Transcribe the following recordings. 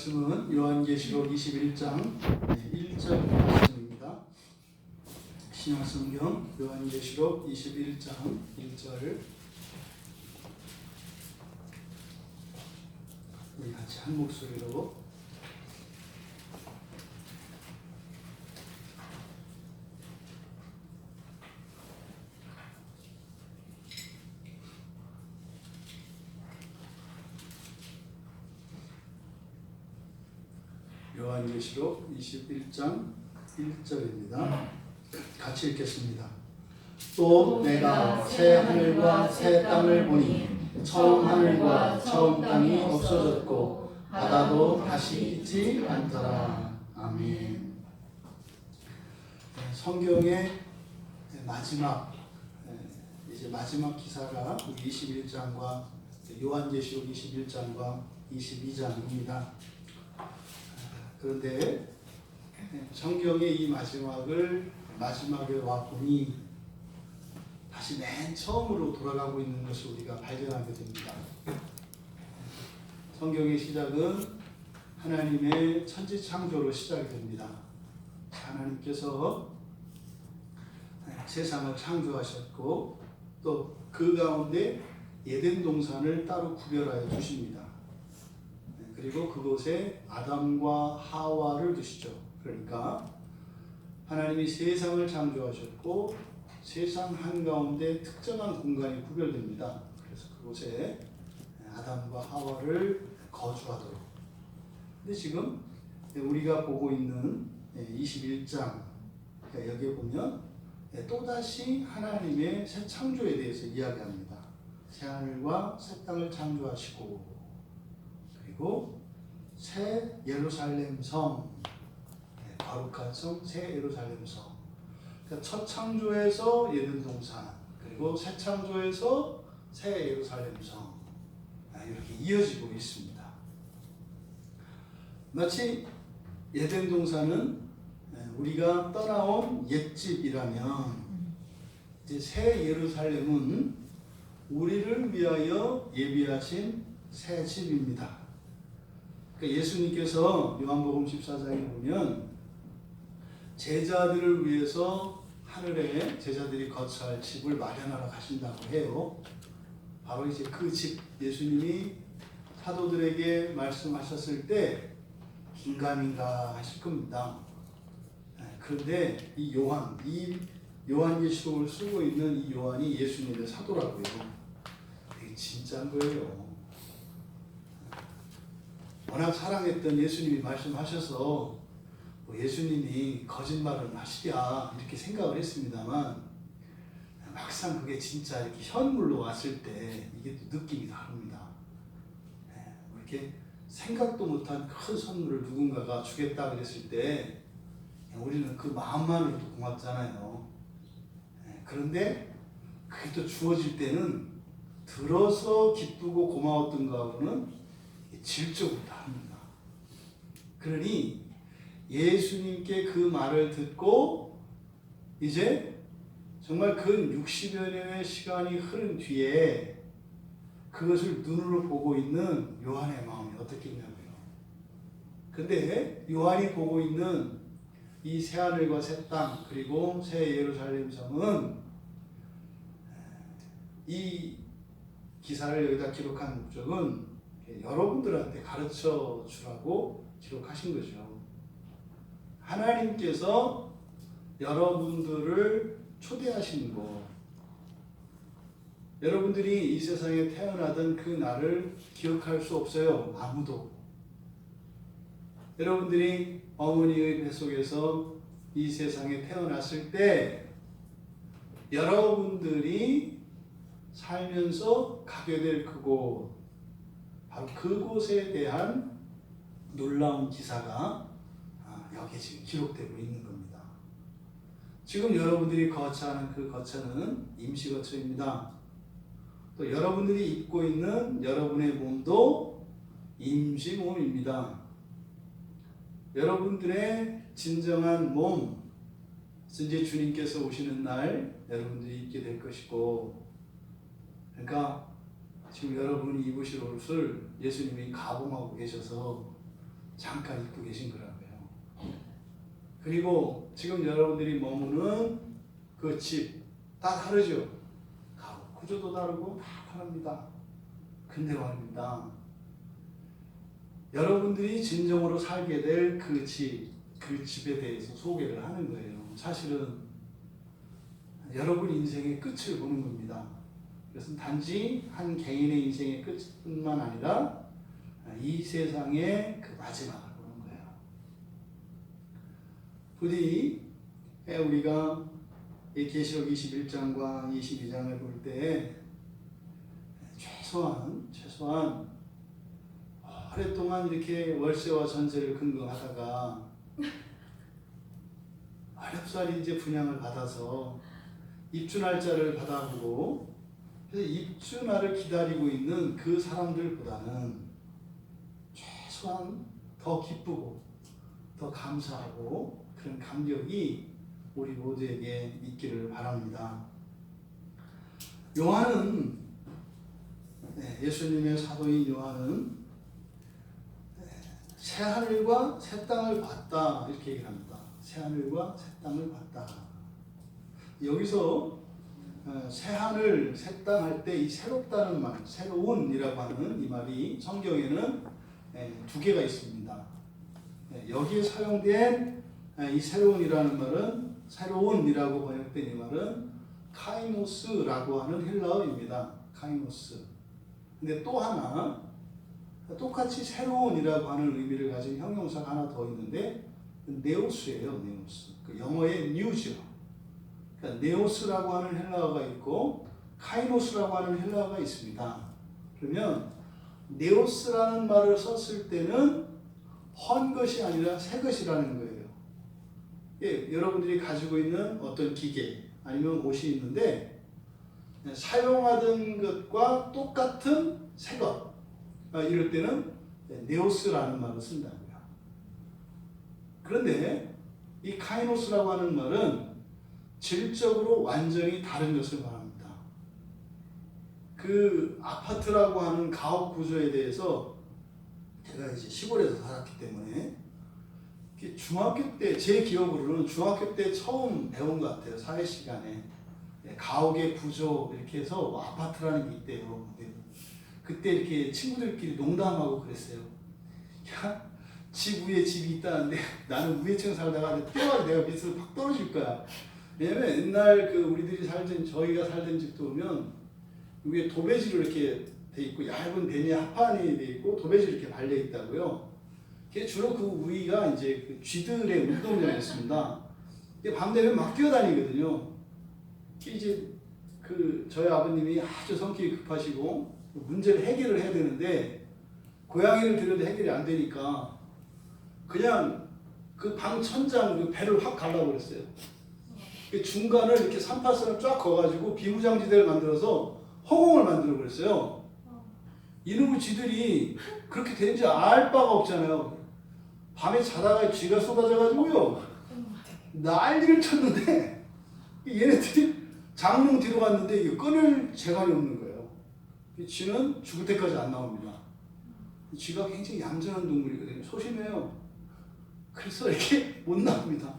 말씀은 요한계시록 21장 1절 말씀입니다. 신약성경 요한계시록 21장 1절 우리 같이 한 목소리로 요한계시록 21장 1절입니다. 같이 읽겠습니다. 또 내가 새 하늘과 새 땅을 보니 처음 하늘과 처음 땅이 없어졌고 바다도 다시 있지 않더라. 아멘. 성경의 마지막 이제 마지막 기사가 21장과 요한계시록 21장과 22장입니다. 그런데 성경의 이 마지막에 와보니 다시 맨 처음으로 돌아가고 있는 것을 우리가 발견하게 됩니다. 성경의 시작은 하나님의 천지창조로 시작이 됩니다. 하나님께서 세상을 창조하셨고 또 그 가운데 에덴 동산을 따로 구별하여 두십니다. 그리고 그곳에 아담과 하와를 두시죠. 그러니까 하나님이 세상을 창조하셨고 세상 한가운데 특정한 공간이 구별됩니다. 그래서 그곳에 아담과 하와를 거주하도록. 근데 지금 우리가 보고 있는 21장 여기에 보면 또다시 하나님의 새 창조에 대해서 이야기합니다. 새 하늘과 새 땅을 창조하시고 그리고 새 예루살렘 성, 거룩한 성, 새 예루살렘 성. 그러니까 첫 창조에서 에덴 동산, 그리고 새 창조에서 새 예루살렘 성 이렇게 이어지고 있습니다. 마치 에덴 동산은 우리가 떠나온 옛집이라면 이제 새 예루살렘은 우리를 위하여 예비하신 새 집입니다. 그러니까 예수님께서 요한복음 14장에 보면 제자들을 위해서 하늘에 제자들이 거처할 집을 마련하러 가신다고 해요. 바로 이제 그 집 예수님이 사도들에게 말씀하셨을 때 긴가민가 하실 겁니다. 그런데 이 요한계시록을 쓰고 있는 이 요한이 예수님의 사도라고요. 되게 진짜인 거예요. 워낙 사랑했던 예수님이 말씀하셔서 예수님이 거짓말을 하시랴 이렇게 생각을 했습니다만 막상 그게 진짜 이렇게 현물로 왔을 때 이게 또 느낌이 다릅니다. 이렇게 생각도 못한 큰 선물을 누군가가 주겠다 그랬을 때 우리는 그 마음만으로도 고맙잖아요. 그런데 그게 또 주어질 때는 들어서 기쁘고 고마웠던 거하고는 질적으로 다릅니다. 그러니 예수님께 그 말을 듣고 이제 정말 근 60여 년의 시간이 흐른 뒤에 그것을 눈으로 보고 있는 요한의 마음이 어떻겠냐고요. 근데 요한이 보고 있는 이 새하늘과 새 땅 그리고 새 예루살렘 성은 이 기사를 여기다 기록한 목적은 여러분들한테 가르쳐 주라고 기록하신 거죠. 하나님께서 여러분들을 초대하신 거. 여러분들이 이 세상에 태어나던 그 날을 기억할 수 없어요. 아무도. 여러분들이 어머니의 뱃속에서 이 세상에 태어났을 때 여러분들이 살면서 가게 될 그곳, 바로 그곳에 대한 놀라운 기사가 여기에 지금 기록되고 있는 겁니다. 지금 여러분들이 거처하는 그 거처는 임시거처입니다. 또 여러분들이 입고 있는 여러분의 몸도 임시몸입니다. 여러분들의 진정한 몸, 이제 주님께서 오시는 날 여러분들이 입게 될 것이고, 그러니까 지금 여러분이 입으실 옷을 예수님이 가공하고 계셔서 잠깐 입고 계신 거라고요. 그리고 지금 여러분들이 머무는 그 집 다 다르죠. 가옥 구조도 다르고 다 다릅니다. 근데 말입니다. 여러분들이 진정으로 살게 될 그 집에 대해서 소개를 하는 거예요. 사실은 여러분 인생의 끝을 보는 겁니다. 그것은 단지 한 개인의 인생의 끝뿐만 아니라 이 세상의 그 마지막을 보는 거예요. 부디 우리가 이 계시록 21장과 22장을 볼 때 최소한 오랫동안 이렇게 월세와 전세를 근거하다가 어렵사리 이제 분양을 받아서 입주 날짜를 받아보고 그래서 입주 날을 기다리고 있는 그 사람들보다는 최소한 더 기쁘고 더 감사하고 그런 감격이 우리 모두에게 있기를 바랍니다. 요한은 예수님의 사도인 요한은 새 하늘과 새 땅을 봤다 이렇게 얘기합니다. 새 하늘과 새 땅을 봤다. 여기서 새 하늘, 새 땅 할 때 이 새롭다는 말, 새로운이라고 하는 이 말이 성경에는 두 개가 있습니다. 여기에 사용된 이 새로운이라는 말은 새로운이라고 번역된 이 말은 카이노스라고 하는 헬라어입니다. 카이노스. 근데 또 하나 똑같이 새로운이라고 하는 의미를 가진 형용사가 하나 더 있는데 네오스예요. 네오스. 그 영어의 뉴죠. 그러니까 네오스라고 하는 헬라어가 있고 카이노스라고 하는 헬라어가 있습니다. 그러면 네오스라는 말을 썼을 때는 헌 것이 아니라 새 것이라는 거예요. 여러분들이 가지고 있는 어떤 기계 아니면 옷이 있는데 사용하던 것과 똑같은 새 것 이럴 때는 네오스라는 말을 쓴다고요. 그런데 이 카이노스라고 하는 말은 질적으로 완전히 다른 것을 말합니다. 그 아파트라고 하는 가옥 구조에 대해서 제가 이제 시골에서 살았기 때문에 중학교 때 제 기억으로는 중학교 때 처음 배운 것 같아요. 사회 시간에 가옥의 구조 이렇게 해서 뭐 아파트라는 게 있대요. 그때 이렇게 친구들끼리 농담하고 그랬어요. 야, 집 위에 집이 있다는데 나는 위층 살다가 뛰어가지고 내가 밑으로 팍 떨어질 거야. 왜냐면 옛날 그 우리들이 저희가 살던 집도 보면 위에 도배지로 이렇게 돼 있고 얇은 베니 합판이 돼 있고 도배지로 이렇게 발려 있다고요. 주로 그 위가 이제 그 쥐들의 운동장이었습니다. 밤 되면 막 뛰어다니거든요. 이제 그 저희 아버님이 아주 성격이 급하시고 문제를 해결을 해야 되는데 고양이를 들여도 해결이 안 되니까 그냥 그 방 천장 그 배를 확 갈라버렸어요. 중간을 이렇게 3파선을 쫙 그어가지고 비무장지대를 만들어서 허공을 만들어 버렸어요. 이놈의 쥐들이 그렇게 되는지 알 바가 없잖아요. 밤에 자다가 쥐가 쏟아져가지고요 난리를 쳤는데 얘네들이 장롱 뒤로 갔는데 이거 끊을 재간이 없는 거예요. 쥐는 죽을 때까지 안 나옵니다. 쥐가 굉장히 얌전한 동물이거든요. 소심해요. 그래서 이렇게 못 나옵니다.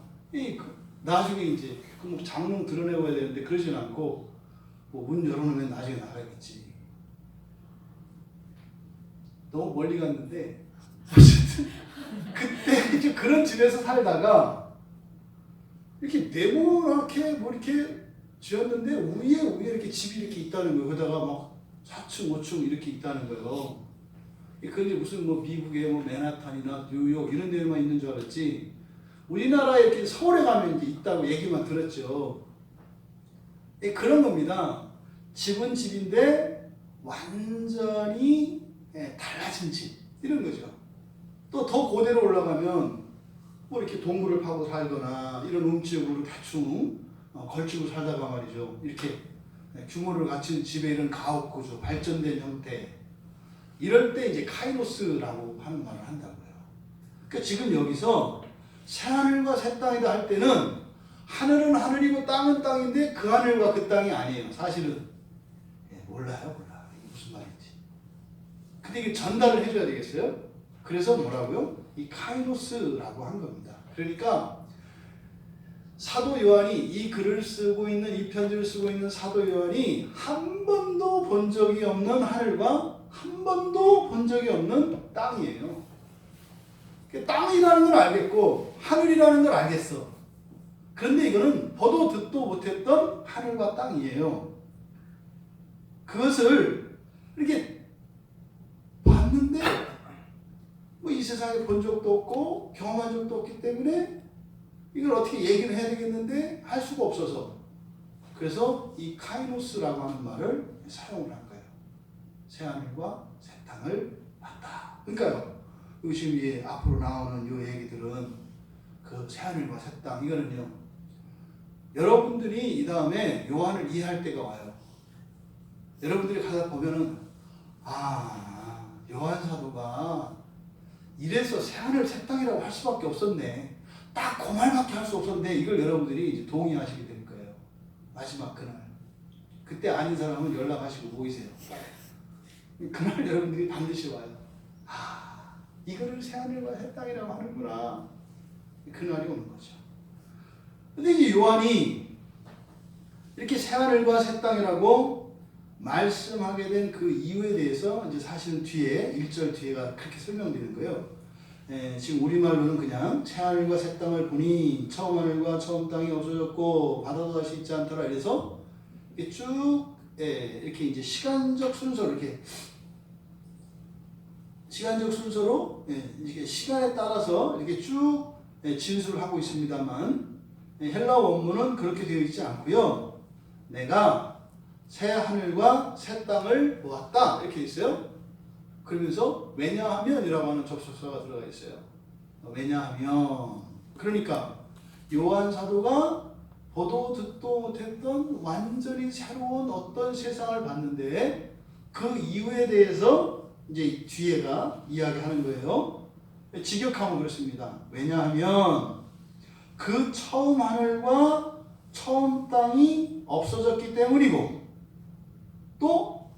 나중에 이제 그 장롱 드러내고 해야 되는데 그러진 않고 뭐 문 열어놓으면 나중에 나가겠지. 너무 멀리 갔는데 어쨌든 그때 이제 그런 집에서 살다가 이렇게 네모나게 뭐 이렇게 지었는데 위에 이렇게 집이 이렇게 있다는 거예요. 거기다가 막 4층, 5층 이렇게 있다는 거예요. 그게 무슨 뭐 미국의 뭐 맨하탄이나 뉴욕 이런 데만 있는 줄 알았지. 우리나라에 이렇게 서울에 가면 이제 있다고 얘기만 들었죠. 그런 겁니다. 집은 집인데 완전히 달라진 집 이런 거죠. 또 더 고대로 올라가면 뭐 이렇게 동굴을 파고 살거나 이런 움집으로 대충 걸치고 살다가 말이죠. 이렇게 규모를 갖춘 집의 이런 가옥 구조, 발전된 형태 이럴 때 이제 카이노스라고 하는 말을 한다고요. 그러니까 지금 여기서 새 하늘과 새 땅이다 할 때는 하늘은 하늘이고 땅은 땅인데 그 하늘과 그 땅이 아니에요. 사실은 몰라요. 이게 무슨 말인지. 근데 이게 전달을 해줘야 되겠어요. 그래서 뭐라고요? 이 카이노스라고 한 겁니다. 그러니까 사도 요한이 이 글을 쓰고 있는 이 편지를 쓰고 있는 사도 요한이 한 번도 본 적이 없는 하늘과 한 번도 본 적이 없는 땅이에요. 땅이라는 걸 알겠고 하늘이라는 걸 알겠어. 그런데 이거는 보도 듣도 못했던 하늘과 땅이에요. 그것을 이렇게 봤는데 뭐 이 세상에 본 적도 없고 경험한 적도 없기 때문에 이걸 어떻게 얘기를 해야 되겠는데 할 수가 없어서 그래서 이 카이노스라고 하는 말을 사용을 한 거예요. 새하늘과 새 땅을 봤다. 그러니까요. 지금 앞으로 나오는 이 얘기들은 그 새하늘과 새 땅 이거는요. 여러분들이 이 다음에 요한을 이해할 때가 와요. 여러분들이 가다 보면은 요한 사도가 이래서 새하늘 새 땅이라고 할 수밖에 없었네. 딱 그 말밖에 할 수 없었는데 이걸 여러분들이 이제 동의하시게 될 거예요. 마지막 그날. 그때 아닌 사람은 연락하시고 모이세요. 그날 여러분들이 반드시 와요. 이거를 새하늘과 새 땅이라고 하는구나. 그날이 오는 거죠. 근데 이제 요한이 이렇게 새하늘과 새 땅이라고 말씀하게 된 그 이유에 대해서 이제 사실은 뒤에 1절 뒤에가 그렇게 설명되는 거예요. 지금 우리말로는 그냥 새하늘과 새 땅을 보니 처음 하늘과 처음 땅이 없어졌고 바다도 다시 있지 않더라 이래서 쭉 이렇게 이제 시간적 순서로 이렇게 시간적 순서로 이게 시간에 따라서 이렇게 쭉 진술을 하고 있습니다만 헬라어 원문은 그렇게 되어 있지 않고요. 내가 새 하늘과 새 땅을 보았다 이렇게 있어요. 그러면서 왜냐하면이라고 하는 접속사가 들어가 있어요. 왜냐하면 그러니까 요한 사도가 보도 듣도 못했던 완전히 새로운 어떤 세상을 봤는데 그 이유에 대해서 이제 뒤에가 이야기하는 거예요. 직역하면 그렇습니다. 왜냐하면 그 처음 하늘과 처음 땅이 없어졌기 때문이고 또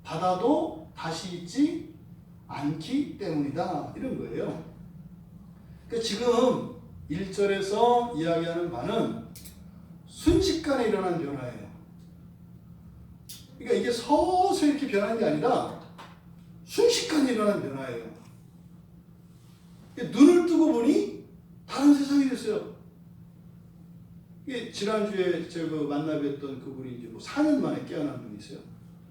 바다도 다시 있지 않기 때문이다. 이런 거예요. 그러니까 지금 1절에서 이야기하는 바는 순식간에 일어난 변화예요. 그러니까 이게 서서히 이렇게 변하는 게 아니라 순식간에 일어난 변화예요. 눈을 뜨고 보니 다른 세상이 됐어요. 지난주에 제가 만나 뵀던 그분이 이제 뭐 4년 만에 깨어난 분이 있어요.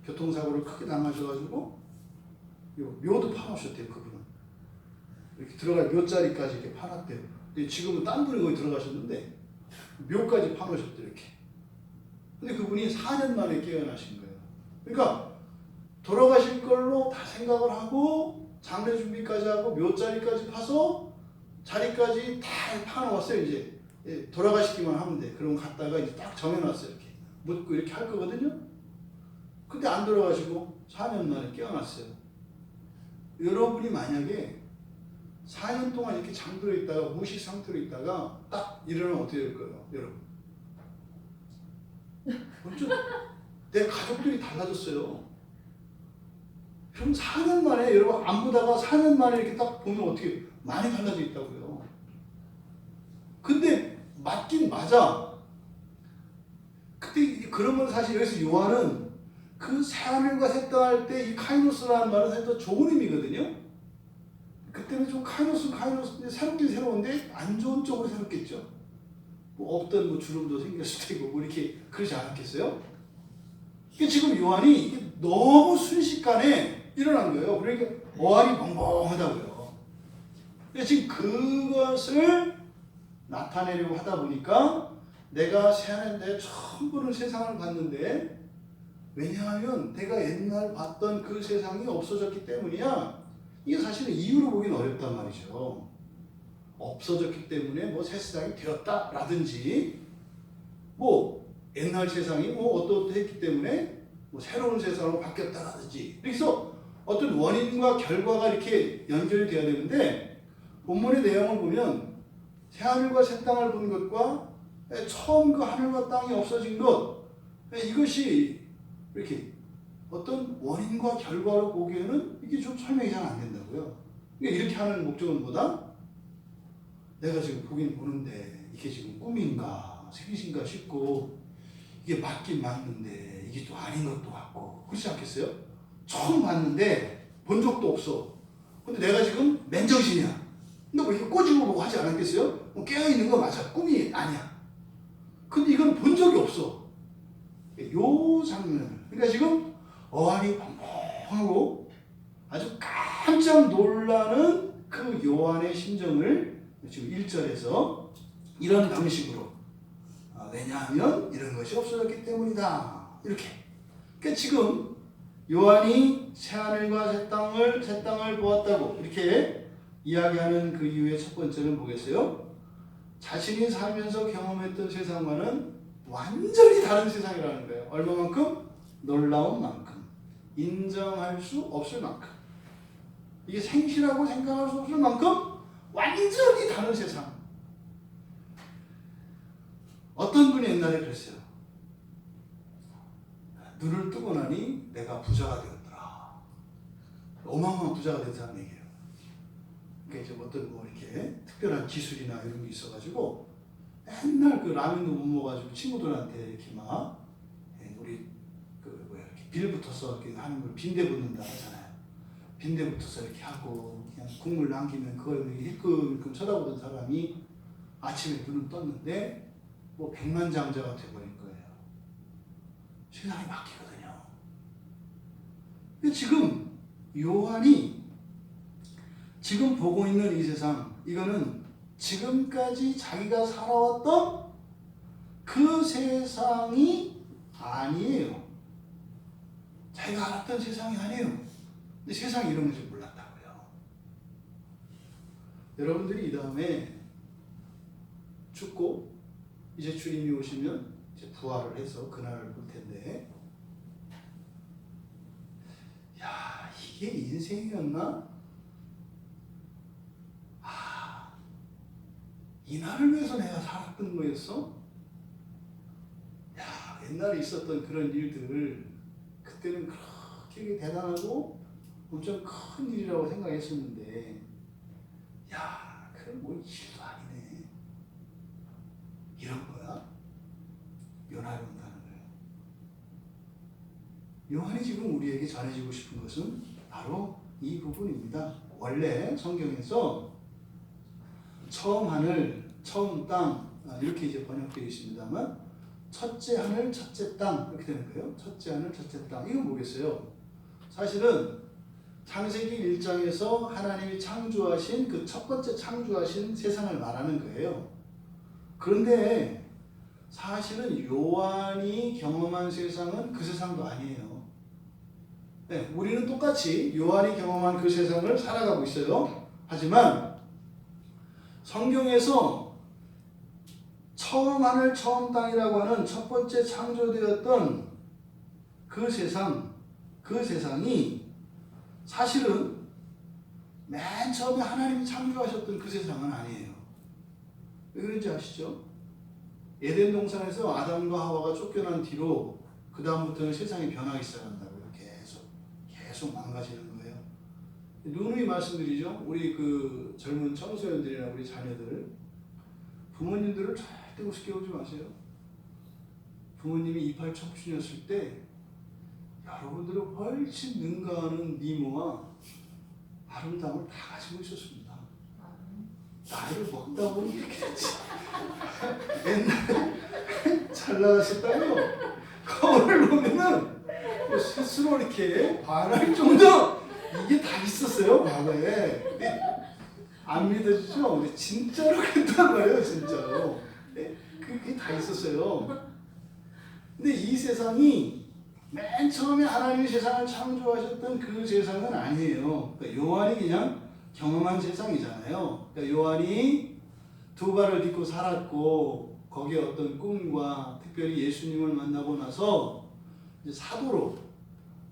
교통사고를 크게 당하셔가지고 묘도 파놓으셨대요. 그분은 이렇게 들어갈 묘자리까지 이렇게 파놨대요. 근데 지금은 딴 분이 거기 들어가셨는데 묘까지 파놓으셨대요. 이렇게. 근데 그분이 4년 만에 깨어나신 거예요. 그러니까 돌아가실 걸로 다 생각을 하고 장례 준비까지 하고 묘자리까지 파서 자리까지 다 파놓았어요. 이제 돌아가시기만 하면 돼. 그럼 갔다가 이제 딱 정해놨어요. 이렇게 묻고 이렇게 할 거거든요. 근데 안 돌아가시고 4년 만에 깨어났어요. 여러분이 만약에 4년 동안 이렇게 잠들어 있다가 무식 상태로 있다가 딱 일어나면 어떻게 될 거예요, 여러분? 내 가족들이 달라졌어요. 그럼 4년 만에 여러분 안 보다가 4년 만에 이렇게 딱 보면 어떻게 많이 달라져 있다고요. 근데 맞긴 맞아. 근데 그러면 사실 여기서 요한은 그 새하늘과 새 땅 할 때 이 카이노스라는 말은 사실 더 좋은 의미거든요. 그때는 좀 카이노스인데 새롭긴 새로운데 안 좋은 쪽으로 새롭겠죠. 뭐 없던 뭐 주름도 생길 수도 있고 뭐 이렇게 그러지 않았겠어요? 지금 요한이 이게 너무 순식간에 일어난 거예요. 그러니까 어안이 멍멍하다고요. 지금 그것을 나타내려고 하다 보니까 내가 새하늘에 처음 보는 세상을 봤는데 왜냐하면 내가 옛날 봤던 그 세상이 없어졌기 때문이야. 이게 사실은 이유로 보기는 어렵단 말이죠. 없어졌기 때문에 뭐 새 세상이 되었다라든지 뭐 옛날 세상이 뭐 어떠했기 때문에 뭐 새로운 세상으로 바뀌었다라든지 그래서 어떤 원인과 결과가 이렇게 연결이 돼야 되는데 본문의 내용을 보면 새하늘과 새 땅을 본 것과 처음 그 하늘과 땅이 없어진 것 이것이 이렇게 어떤 원인과 결과로 보기에는 이게 좀 설명이 잘 안 된다고요. 그러니까 이렇게 하는 목적은 뭐다? 내가 지금 보긴 보는데 이게 지금 꿈인가 생신가 싶고 이게 맞긴 맞는데 이게 또 아닌 것도 같고 그렇지 않겠어요? 처음 봤는데 본 적도 없어. 근데 내가 지금 맨정신이야. 근데 뭐 이렇게 꼬집어 보고 하지 않았겠어요? 깨어있는 거 맞아. 꿈이 아니야. 근데 이건 본 적이 없어. 요 장면을. 그러니까 지금 어안이 펑펑하고 아주 깜짝 놀라는 그 요한의 심정을 지금 1절에서 이런 방식으로 왜냐하면 이런 것이 없어졌기 때문이다. 이렇게. 그러니까 지금 요한이 새하늘과 새 땅을 보았다고 이렇게 이야기하는 그 이유의 첫 번째는 뭐겠어요? 자신이 살면서 경험했던 세상과는 완전히 다른 세상이라는 거예요. 얼마만큼? 놀라운 만큼. 인정할 수 없을 만큼. 이게 생시라고 생각할 수 없을 만큼 완전히 다른 세상. 어떤 분이 옛날에 그랬어요. 눈을 뜨고 나니 내가 부자가 되었더라. 어마어마한 부자가 된다는 얘기예요. 그러니까 이제 어떤 뭐 이렇게 특별한 기술이나 이런 게 있어가지고 맨날 그 라면도 못 먹어가지고 친구들한테 이렇게 막 우리 그 뭐야 이렇게 빌 붙어서 이렇게 하는 걸 빈대 붙는다 하잖아요. 빈대 붙어서 이렇게 하고 그냥 국물 남기면 그걸 힐끔힐끔 쳐다보던 사람이 아침에 눈을 떴는데 뭐 백만장자가 돼버린 거예요. 세상이 바뀌거든요. 근데 지금 요한이 지금 보고 있는 이 세상, 이거는 지금까지 자기가 살아왔던 그 세상이 아니에요. 자기가 알았던 세상이 아니에요. 근데 세상이 이런 줄 몰랐다고요. 여러분들이 이 다음에 죽고 이제 주님이 오시면 이제 부활을 해서 그날을 볼 텐데, 야, 이게 인생이었나? 이날을 위해서 내가 살았던 거였어? 야, 옛날에 있었던 그런 일들을 그때는 그렇게 대단하고 엄청 큰 일이라고 생각했었는데, 야, 그건 뭐 일도 아니네. 이런 거야? 요한이 온다는 거예요. 요한이 지금 우리에게 전해지고 싶은 것은 바로 이 부분입니다. 원래 성경에서 처음 하늘, 처음 땅 이렇게 이제 번역되어 있습니다만 첫째 하늘, 첫째 땅 이렇게 되는 거예요. 첫째 하늘, 첫째 땅. 이건 뭐겠어요? 사실은 창세기 1장에서 하나님이 창조하신 그 첫 번째 창조하신 세상을 말하는 거예요. 그런데 사실은 요한이 경험한 세상은 그 세상도 아니에요. 네, 우리는 똑같이 요한이 경험한 그 세상을 살아가고 있어요. 하지만 성경에서 처음 하늘 처음 땅이라고 하는 첫 번째 창조되었던 그 세상, 그 세상이 사실은 맨 처음에 하나님이 창조하셨던 그 세상은 아니에요. 왜 그런지 아시죠? 에덴 동산에서 아담과 하와가 쫓겨난 뒤로 그 다음부터는 세상이 변하기 시작한다고요. 계속 망가지는 거예요. 누누이 말씀드리죠. 우리 그 젊은 청소년들이나 우리 자녀들, 부모님들을 절대 우습게 보지 마세요. 부모님이 이팔 청춘이었을 때 여러분들은 훨씬 능가하는 미모와 아름다움을 다 가지고 있었습니다. 나이를 먹다 보니 이렇게 됐지. 옛날에 잘 나가셨다며 거울을 보면은 스스로 이렇게 반할 정도 이게 다 있었어요, 과거에. 안 믿어지죠? 근데 진짜로 그랬단 말이에요, 진짜로. 그게 다 있었어요. 근데 이 세상이 맨 처음에 하나님이 세상을 창조하셨던 그 세상은 아니에요. 그러니까 요한이 그냥 경험한 세상이잖아요. 그러니까 요한이 두 발을 딛고 살았고 거기에 어떤 꿈과 특별히 예수님을 만나고 나서 이제 사도로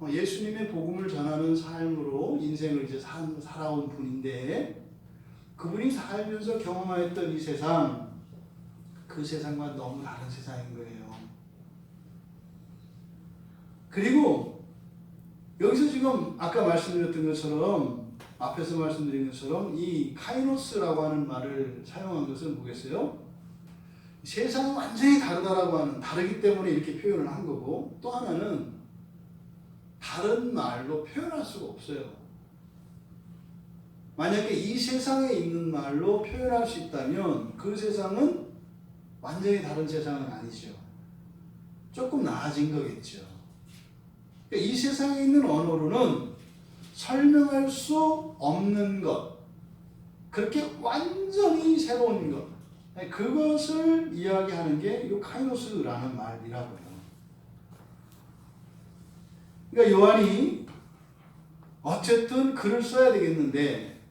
예수님의 복음을 전하는 삶으로 인생을 이제 살아온 분인데, 그분이 살면서 경험하였던 이 세상, 그 세상과 너무 다른 세상인 거예요. 그리고 여기서 지금 아까 말씀드렸던 것처럼 앞에서 말씀드린 것처럼 이 카이노스라고 하는 말을 사용한 것은 뭐겠어요? 세상은 완전히 다르다라고 하는, 다르기 때문에 이렇게 표현을 한 거고, 또 하나는 다른 말로 표현할 수가 없어요. 만약에 이 세상에 있는 말로 표현할 수 있다면 그 세상은 완전히 다른 세상은 아니죠. 조금 나아진 거겠죠. 그러니까 이 세상에 있는 언어로는 설명할 수 없는 것, 그렇게 완전히 새로운 것, 그것을 이야기하는 게 이 카이노스라는 말이라고요. 그러니까 요한이 어쨌든 글을 써야 되겠는데,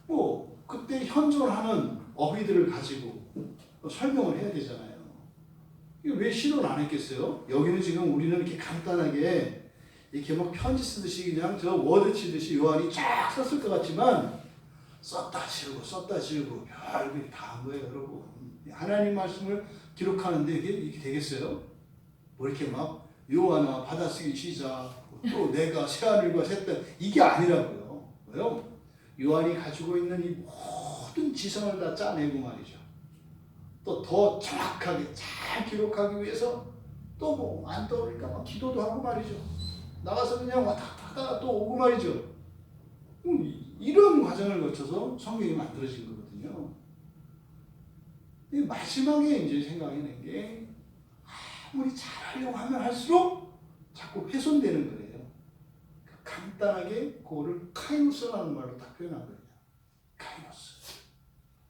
뭐 그때 현존하는 어휘들을 가지고 설명을 해야 되잖아요. 이게 왜 시도를 안 했겠어요? 여기는 지금 우리는 이렇게 간단하게 이렇게 막 편지 쓰듯이 그냥 저 워드 치듯이 요한이 쫙 썼을 것 같지만 썼다 지우고 별일이 다 한 거예요, 여러분. 하나님 말씀을 기록하는데 이게 되겠어요? 뭐 이렇게 막 요한아 받아쓰기 시작, 또 내가 새하늘과 새 땅, 이게 아니라고요. 왜요? 요한이 가지고 있는 이 모든 지성을 다 짜내고 말이죠. 또 더 정확하게 잘 기록하기 위해서 또 뭐 안 떠오르니까 막 기도도 하고 말이죠. 나가서 그냥 왔다 갔다 또 오고 말이죠. 이런 과정을 거쳐서 성경이 만들어진 거거든요. 마지막에 이제 생각해낸 게 아무리 잘하려고 하면 할수록 자꾸 훼손되는 거예요. 간단하게 그거를 카이노스라는 말로 딱 표현한 거예요. 카이노스.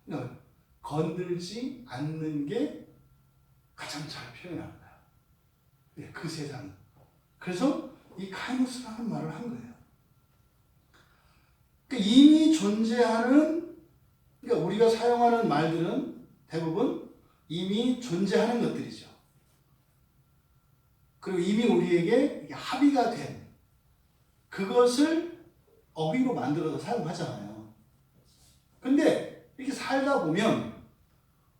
그러니까 건들지 않는 게 가장 잘 표현하는 거예요. 네, 그 세상이. 그래서 이 카이노스라는 말을 한 거예요. 그러니까 이미 존재하는, 그러니까 우리가 사용하는 말들은 대부분 이미 존재하는 것들이죠. 그리고 이미 우리에게 합의가 된 그것을 어휘로 만들어서 사용하잖아요. 근데 이렇게 살다 보면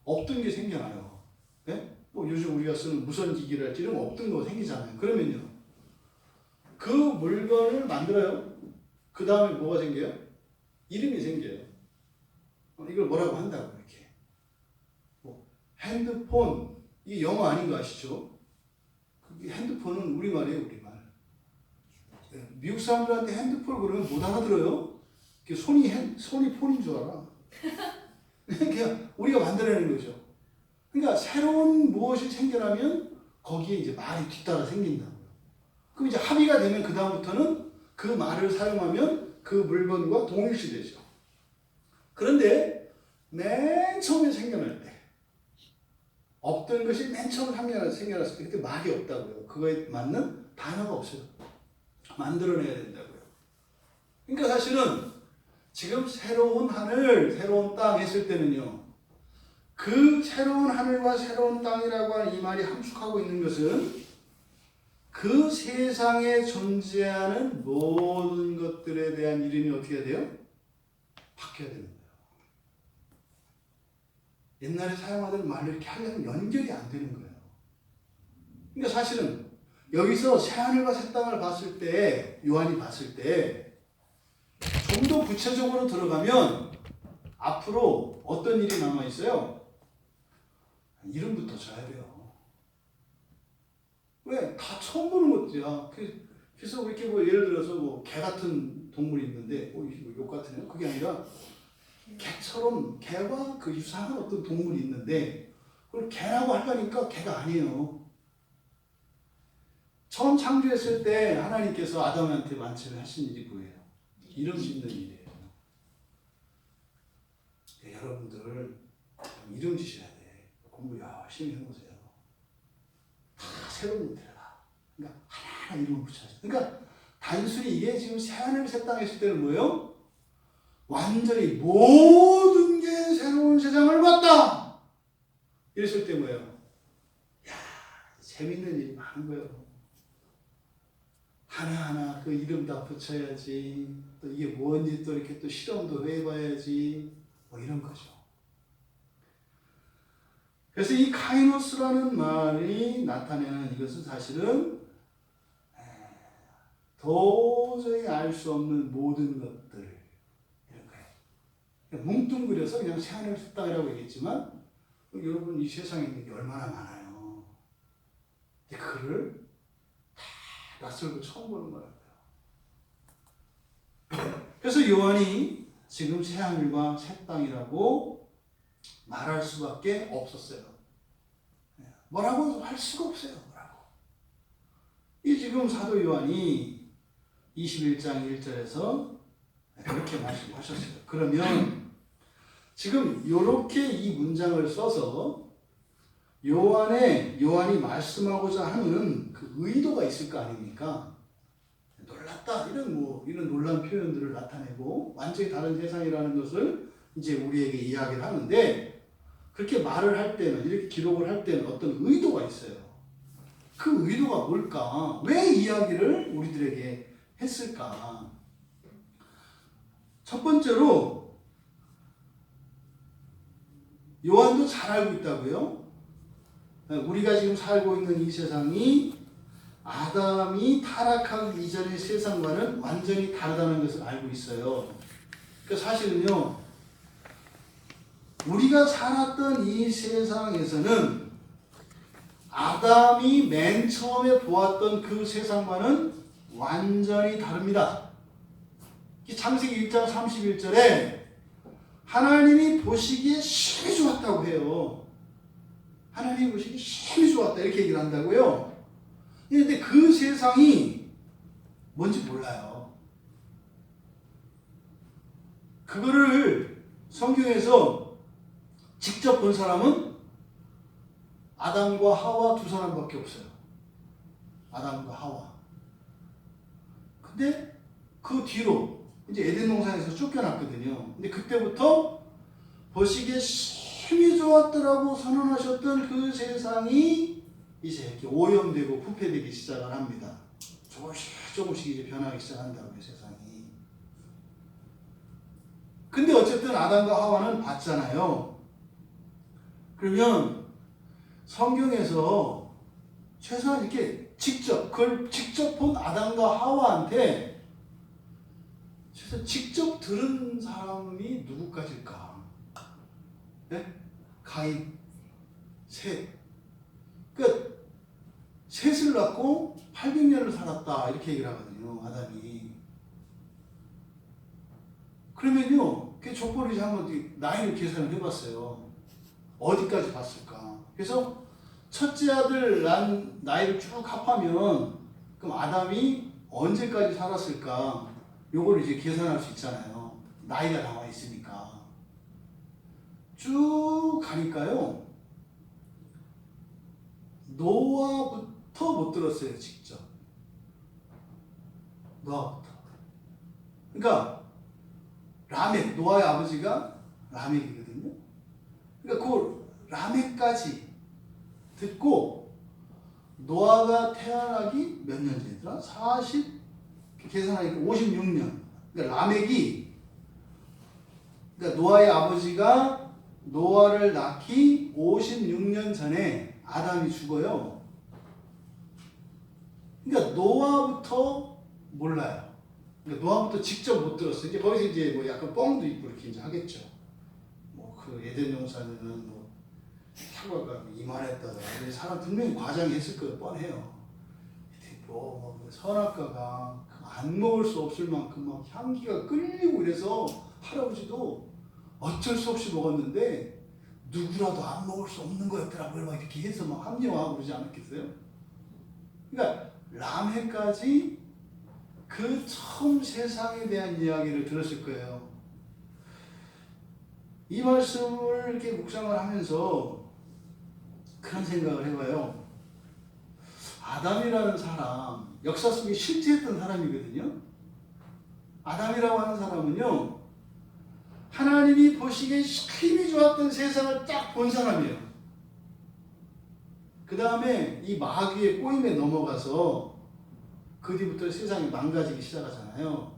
없던 게 생겨나요. 네? 뭐 요즘 우리가 쓰는 무선기기랄지 이런 거 없던 거 생기잖아요. 그러면요, 그 물건을 만들어요. 그 다음에 뭐가 생겨요? 이름이 생겨요. 이걸 뭐라고 한다고 이렇게. 뭐 핸드폰, 이게 영어 아닌 거 아시죠? 핸드폰은 우리말이에요, 우리말. 미국 사람들한테 핸드폰 그러면 못 알아들어요. 손이 폰인 줄 알아. 그냥 우리가 만들어내는 거죠. 그러니까 새로운 무엇이 생겨나면 거기에 이제 말이 뒤따라 생긴다고요. 그럼 이제 합의가 되면 그 다음부터는 그 말을 사용하면 그 물건과 동일시되죠. 그런데 맨 처음에 생겨날 때, 없던 것이 맨 처음 생겨났을 때 그때 말이 없다고요. 그거에 맞는 단어가 없어요. 만들어내야 된다고요. 그러니까 사실은 지금 새로운 하늘, 새로운 땅 했을 때는요, 그 새로운 하늘과 새로운 땅이라고 하는 이 말이 함축하고 있는 것은 그 세상에 존재하는 모든 것들에 대한 이름이 어떻게 해야 돼요? 바뀌어야 되는 거예요. 옛날에 사용하던 말을 이렇게 하려면 연결이 안 되는 거예요. 그러니까 사실은 여기서 새하늘과 새 땅을 봤을 때, 요한이 봤을 때 좀 더 구체적으로 들어가면 앞으로 어떤 일이 남아있어요? 이름부터 줘야 돼요. 왜? 다 처음 보는 것이야. 그래서 이렇게 뭐 예를 들어서 뭐 개 같은 동물이 있는데, 욕 같으네요. 그게 아니라 개처럼, 개와 그 유사한 어떤 동물이 있는데, 그걸 개라고 하려니까 개가 아니에요. 처음 창조했을 때 하나님께서 아담한테 만찬을 하신 일이 뭐예요? 이름 짓는 일이에요. 네, 여러분들 이름 지셔야 돼. 공부 열심히 해보세요. 다 새로운 일들이다. 그러니까 하나하나 이름을 붙여야죠. 그러니까 단순히 이게 지금 새하늘 새 땅 했을 때는 뭐예요? 완전히 모든 게 새로운 세상을 봤다. 이랬을 때 뭐예요? 야, 재밌는 일이 많은 거예요. 하나하나 그 이름 다 붙여야지. 또 이게 뭔지 또 이렇게 또 실험도 해봐야지. 뭐 이런 거죠. 그래서 이 카이노스라는 말이 나타내는 이것은 사실은 도저히 알 수 없는 모든 것들 이런 거예요. 그러니까 뭉뚱그려서 그냥 새하늘 땅이라고 얘기했지만 여러분 이 세상에 있는 게 얼마나 많아요. 근데 그를 다 낯설고 처음 보는 거라고요. 그래서 요한이 지금 새하늘과 새 땅이라고 말할 수밖에 없었어요. 뭐라고 할 수가 없어요. 뭐라고. 이 지금 사도 요한이 21장 1절에서 그렇게 말씀하셨어요. 그러면 지금 이렇게 이 문장을 써서 요한이 말씀하고자 하는 그 의도가 있을 거 아닙니까? 놀랐다 이런 놀란 표현들을 나타내고 완전히 다른 세상이라는 것을 이제 우리에게 이야기를 하는데 그렇게 말을 할 때는 이렇게 기록을 할 때는 어떤 의도가 있어요. 그 의도가 뭘까? 왜 이야기를 우리들에게 했을까? 첫 번째로 요한도 잘 알고 있다고요. 우리가 지금 살고 있는 이 세상이 아담이 타락하기 이전의 세상과는 완전히 다르다는 것을 알고 있어요. 그러니까 사실은요, 우리가 살았던 이 세상에서는 아담이 맨 처음에 보았던 그 세상과는 완전히 다릅니다. 창세기 1장 31절에 하나님이 보시기에 심히 좋았다고 해요. 하나님이 보시기에 심히 좋았다 이렇게 얘기를 한다고요. 그런데 그 세상이 뭔지 몰라요. 그거를 성경에서 직접 본 사람은 아담과 하와 두 사람밖에 없어요. 아담과 하와. 근데 그 뒤로 이제 에덴 동산에서 쫓겨났거든요. 근데 그때부터 보시기에 심히 좋았더라고 선언하셨던 그 세상이 이제 이렇게 오염되고 부패되기 시작을 합니다. 조금씩 이제 변하기 시작한다고요, 세상이. 근데 어쨌든 아담과 하와는 봤잖아요. 그러면 성경에서 최소한 이렇게 그걸 직접 본 아담과 하와한테 최소한 직접 들은 사람이 누구까지일까? 네? 가인, 셋. 그러니까 셋을 낳고 800년을 살았다 이렇게 얘기를 하거든요, 아담이. 그러면요, 그 조건을 한번 나이를 계산을 해봤어요. 어디까지 봤을까? 그래서 첫째 아들 난 나이를 쭉 합하면 그럼 아담이 언제까지 살았을까? 요거를 이제 계산할 수 있잖아요. 나이가 나와 있으니까. 쭉 가니까요. 노아부터 못 들었어요, 직접. 노아부터. 그러니까 라멕, 노아의 아버지가 라멕이거든요. 그러니까 그 라멕까지 듣고 노아가 태어나기 몇 년 전이더라? 계산하니까 56년. 그러니까 라멕이 그러니까 노아의 아버지가 노아를 낳기 56년 전에 아담이 죽어요. 그러니까 노아부터 몰라요. 그러니까 노아부터 직접 못 들었어요. 이제 거기서 이제 뭐 약간 뻥도 있고 이렇게 이제 하겠죠. 뭐 그 에덴 동산에는 뭐 사과가 이만했다. 사람 분명히 과장했을 거예요. 뻔해요. 뭐 선악과가 안 먹을 수 없을 만큼 막 향기가 끌리고 이래서 할아버지도 어쩔 수 없이 먹었는데 누구라도 안 먹을 수 없는 거였더라고요. 막 이렇게 해서 막 합리화하고 그러지 않았겠어요? 그러니까 람해까지 그 처음 세상에 대한 이야기를 들었을 거예요. 이 말씀을 이렇게 묵상을 하면서 그런 생각을 해봐요. 아담이라는 사람, 역사 속에 실제했던 사람이거든요. 아담이라고 하는 사람은요, 하나님이 보시기에 힘이 좋았던 세상을 딱 본 사람이에요. 그 다음에 이 마귀의 꼬임에 넘어가서 그 뒤부터 세상이 망가지기 시작하잖아요.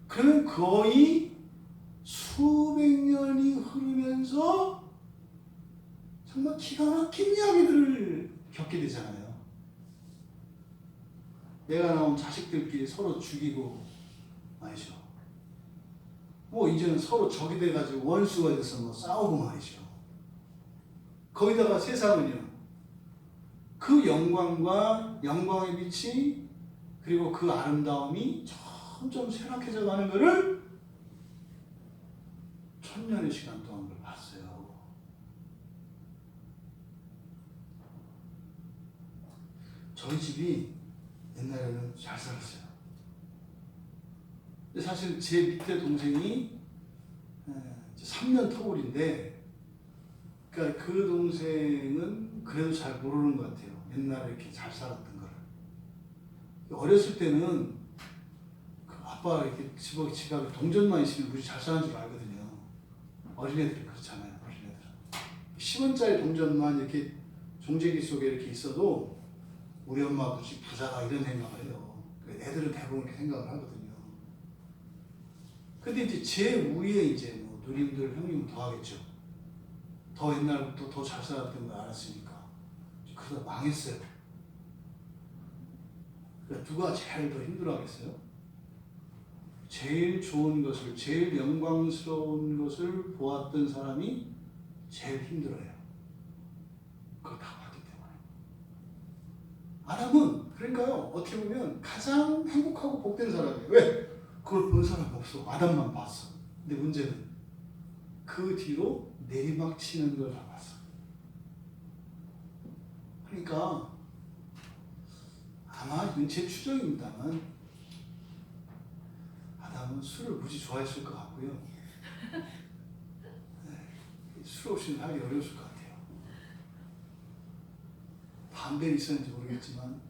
그러면 거의 수백 년이 흐르면서 정말 기가 막힌 이야기들을 겪게 되잖아요. 내가 낳은 자식들끼리 서로 죽이고 말이죠. 뭐 이제는 서로 적이 돼가지고 원수가 돼서 뭐 싸우고 말이죠. 거기다가 세상은요, 그 영광과 영광의 빛이 그리고 그 아름다움이 점점 쇠락해져 가는 것을 천년의 시간 동안 그걸 봤어요. 저희 집이 옛날에는 잘 살았어요. 근데 사실 제 밑에 동생이 3년 터울인데, 그러니까 그 동생은 그래도 잘 모르는 것 같아요. 옛날에 이렇게 잘 살았던 거를. 어렸을 때는 그 아빠가 이렇게 지갑에 동전만 있으면 무지 잘 사는 줄 알거든요. 어린애들은 그렇잖아요. 어린애들은 10원짜리 동전만 이렇게 종재기 속에 이렇게 있어도 우리 엄마 무지 부자다 이런 생각을 해요. 애들은 대부분 이렇게 생각을 하거든요. 근데 이제 제 위에 이제 뭐 누님들, 형님은 더 하겠죠. 더 옛날부터 더 잘 살았던 걸 알았으니까. 그러다 망했어요. 그러니까 누가 제일 더 힘들어하겠어요? 제일 좋은 것을, 제일 영광스러운 것을 보았던 사람이 제일 힘들어요. 그걸 다 봤기 때문에. 아담은 그러니까요, 어떻게 보면 가장 행복하고 복된 사람이에요. 왜? 그걸 본 사람이 없어. 아담만 봤어. 근데 문제는 그 뒤로 내리막치는 걸 다 봤어. 그러니까 아마 이건 제 추정입니다만 아담은 술을 무지 좋아했을 것 같고요. 술 없이는 하기 어려웠을 것 같아요. 담배는 있었는지 모르겠지만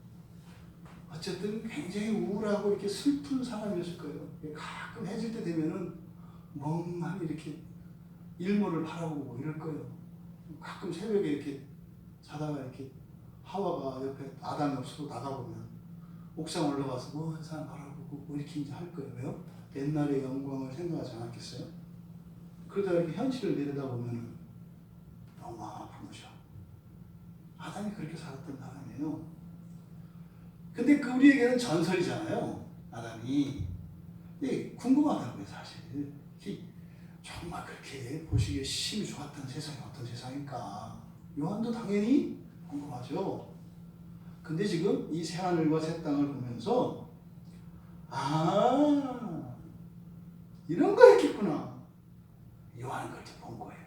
어쨌든 굉장히 우울하고 이렇게 슬픈 사람이었을 거예요. 가끔 해질 때 되면은 멍하니 이렇게 일몰을 바라보고 이럴 거예요. 가끔 새벽에 이렇게 자다가 이렇게 하와가 옆에 아담이 없어도 나가보면 옥상 올라가서 뭐 한 사람 바라보고 뭐 이렇게 이제 할 거예요. 왜요? 옛날의 영광을 생각하지 않았겠어요? 그러다 이렇게 현실을 내려다보면 너무 아픈 거죠. 아담이 그렇게 살았던 사람이에요. 근데 그 우리에게는 전설이잖아요. 아담이. 근데 궁금하다고요, 사실. 정말 그렇게 보시기에 심히 좋았던 세상이 어떤 세상일까? 요한도 당연히 궁금하죠. 근데 지금 이 새하늘과 새 땅을 보면서 이런 거였겠구나. 요한은 그렇게 본 거예요.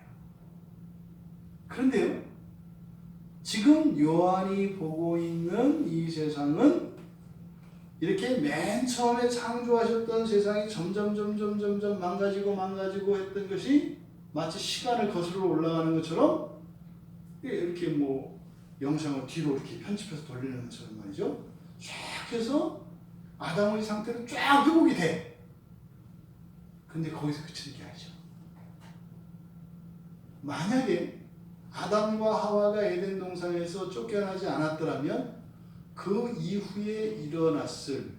그런데요, 지금 요한이 보고 있는 이 세상은 이렇게 맨 처음에 창조하셨던 세상이 점점 망가지고 했던 것이 마치 시간을 거슬러 올라가는 것처럼 이렇게 뭐 영상을 뒤로 이렇게 편집해서 돌리는 것처럼 말이죠. 쫙 해서 아담의 상태는 쫙 회복이 돼. 근데 거기서 그치는 게 아니죠. 만약에 아담과 하와가 에덴 동산에서 쫓겨나지 않았더라면 그 이후에 일어났을,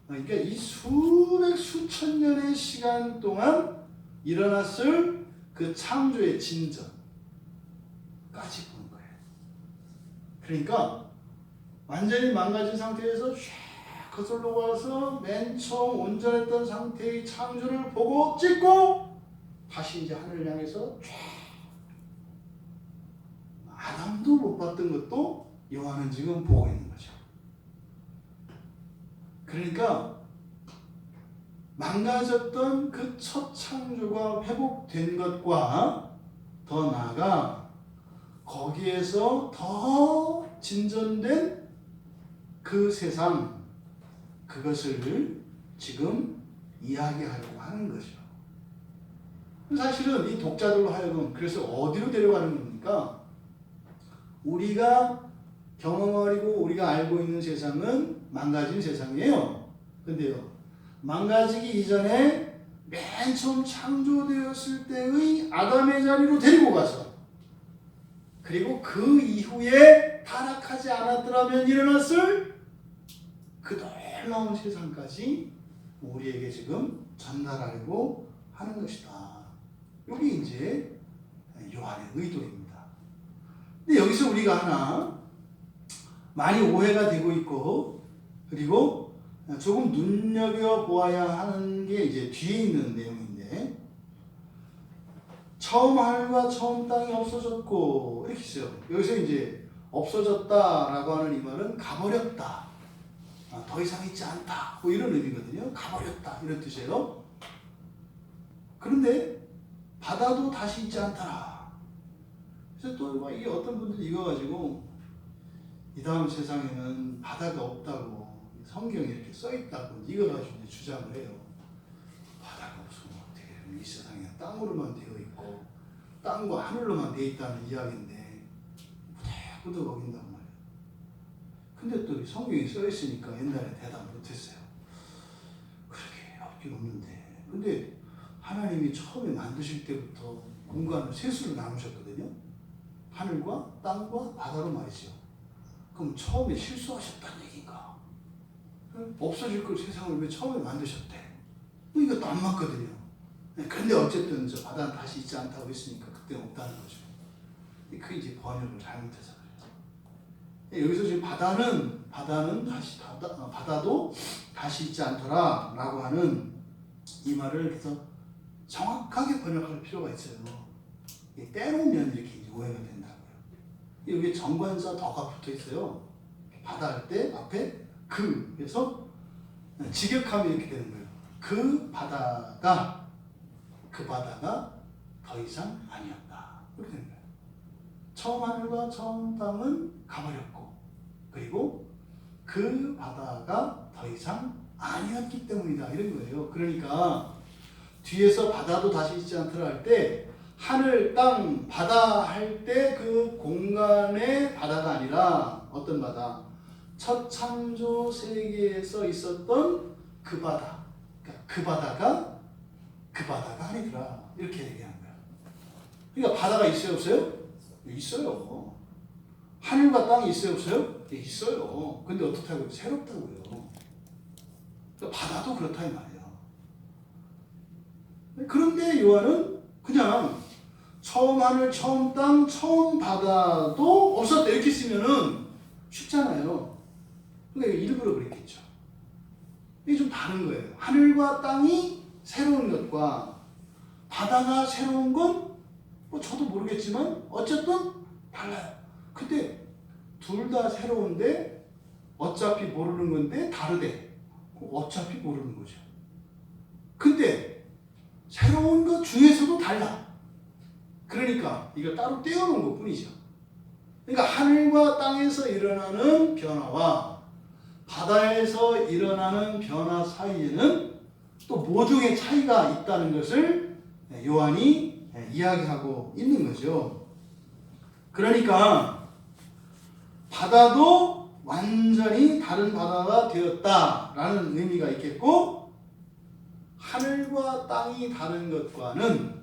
그러니까 이 수천 년의 시간 동안 일어났을 그 창조의 진전까지 보는 거예요. 그러니까 완전히 망가진 상태에서 쫙 거슬러 와서 맨 처음 온전했던 상태의 창조를 보고 찍고 다시 이제 하늘을 향해서 쫙, 아담도 못 봤던 것도 요한은 지금 보고 있는 거죠. 그러니까 망가졌던 그 첫 창조가 회복된 것과 더 나아가 거기에서 더 진전된 그 세상, 그것을 지금 이야기하려고 하는 거죠. 사실은 이 독자들로 하여금 그래서 어디로 데려가는 겁니까? 우리가 경험하고 우리가 알고 있는 세상은 망가진 세상이에요. 근데요, 망가지기 이전에 맨 처음 창조되었을 때의 아담의 자리로 데리고 가서, 그리고 그 이후에 타락하지 않았더라면 일어났을 그 놀라운 세상까지 우리에게 지금 전달하려고 하는 것이다. 여기 이제 요한의 의도입니다. 근데 여기서 우리가 하나 많이 오해가 되고 있고 그리고 조금 눈여겨보아야 하는 게 이제 뒤에 있는 내용인데, 처음 하늘과 처음 땅이 없어졌고 이렇게 있어요. 여기서 이제 없어졌다라고 하는 이 말은 가버렸다, 더 이상 있지 않다, 뭐 이런 의미거든요. 가버렸다 이런 뜻이에요. 그런데 바다도 다시 있지 않더라. 그래서 또 이게 어떤 분들이 이거 가지고 이 다음 세상에는 바다가 없다고 성경에 이렇게 써 있다고 이거 가지고 주장을 해요. 바다가 없으면 어떻게, 이 세상에 땅으로만 되어 있고 땅과 하늘로만 되어 있다는 이야기인데 부득부득 어긴단 말이에요. 근데 또 성경에 써 있으니까 옛날에 대답 못했어요. 그렇게 없긴 없는데, 근데 하나님이 처음에 만드실 때부터 공간을 셋으로 나누셨거든요. 하늘과 땅과 바다로 말이죠. 그럼 처음에 실수하셨다는 얘기인가? 없어질 걸 세상을 왜 처음에 만드셨대? 뭐 이것도 안 맞거든요. 그런데 어쨌든 저 바다는 다시 있지 않다고 했으니까 그때는 없다는 거죠. 그게 이제 번역을 잘못해서 그래요. 여기서 지금 바다도 다시 있지 않더라라고 하는 이 말을 그래서 정확하게 번역할 필요가 있어요. 때로면 이렇게 이제 오해가 된다고요. 여기 정관사 더가 붙어 있어요. 바다 할 때 앞에 그래서 직역하면 이렇게 되는 거예요. 그 바다가 더 이상 아니었다. 이렇게 되는 거예요. 처음 하늘과 처음 땅은 가버렸고, 그리고 그 바다가 더 이상 아니었기 때문이다, 이런 거예요. 그러니까 뒤에서 바다도 다시 있지 않더라 할 때 하늘, 땅, 바다 할 때 그 공간의 바다가 아니라 어떤 바다? 첫 창조 세계에서 있었던 그 바다. 그러니까 그 바다가 아니더라. 이렇게 얘기하는 거야. 그러니까 바다가 있어요, 없어요? 있어요. 하늘과 땅이 있어요, 없어요? 있어요. 근데 어떻다고요? 새롭다고요. 그러니까 바다도 그렇다 이 말이에요. 그런데 요한은 그냥 처음 하늘, 처음 땅, 처음 바다도 없었다 이렇게 쓰면은 쉽잖아요. 그러니까 일부러 그랬겠죠. 이게 좀 다른 거예요. 하늘과 땅이 새로운 것과 바다가 새로운 건 뭐 저도 모르겠지만 어쨌든 달라요. 근데 둘 다 새로운데 어차피 모르는 건데 다르대. 어차피 모르는 거죠. 근데 새로운 것 중에서도 달라. 그러니까 이걸 따로 떼어놓은 것 뿐이죠. 그러니까 하늘과 땅에서 일어나는 변화와 바다에서 일어나는 변화 사이에는 또 모종의 차이가 있다는 것을 요한이 이야기하고 있는 거죠. 그러니까 바다도 완전히 다른 바다가 되었다라는 의미가 있겠고, 하늘과 땅이 다른 것과는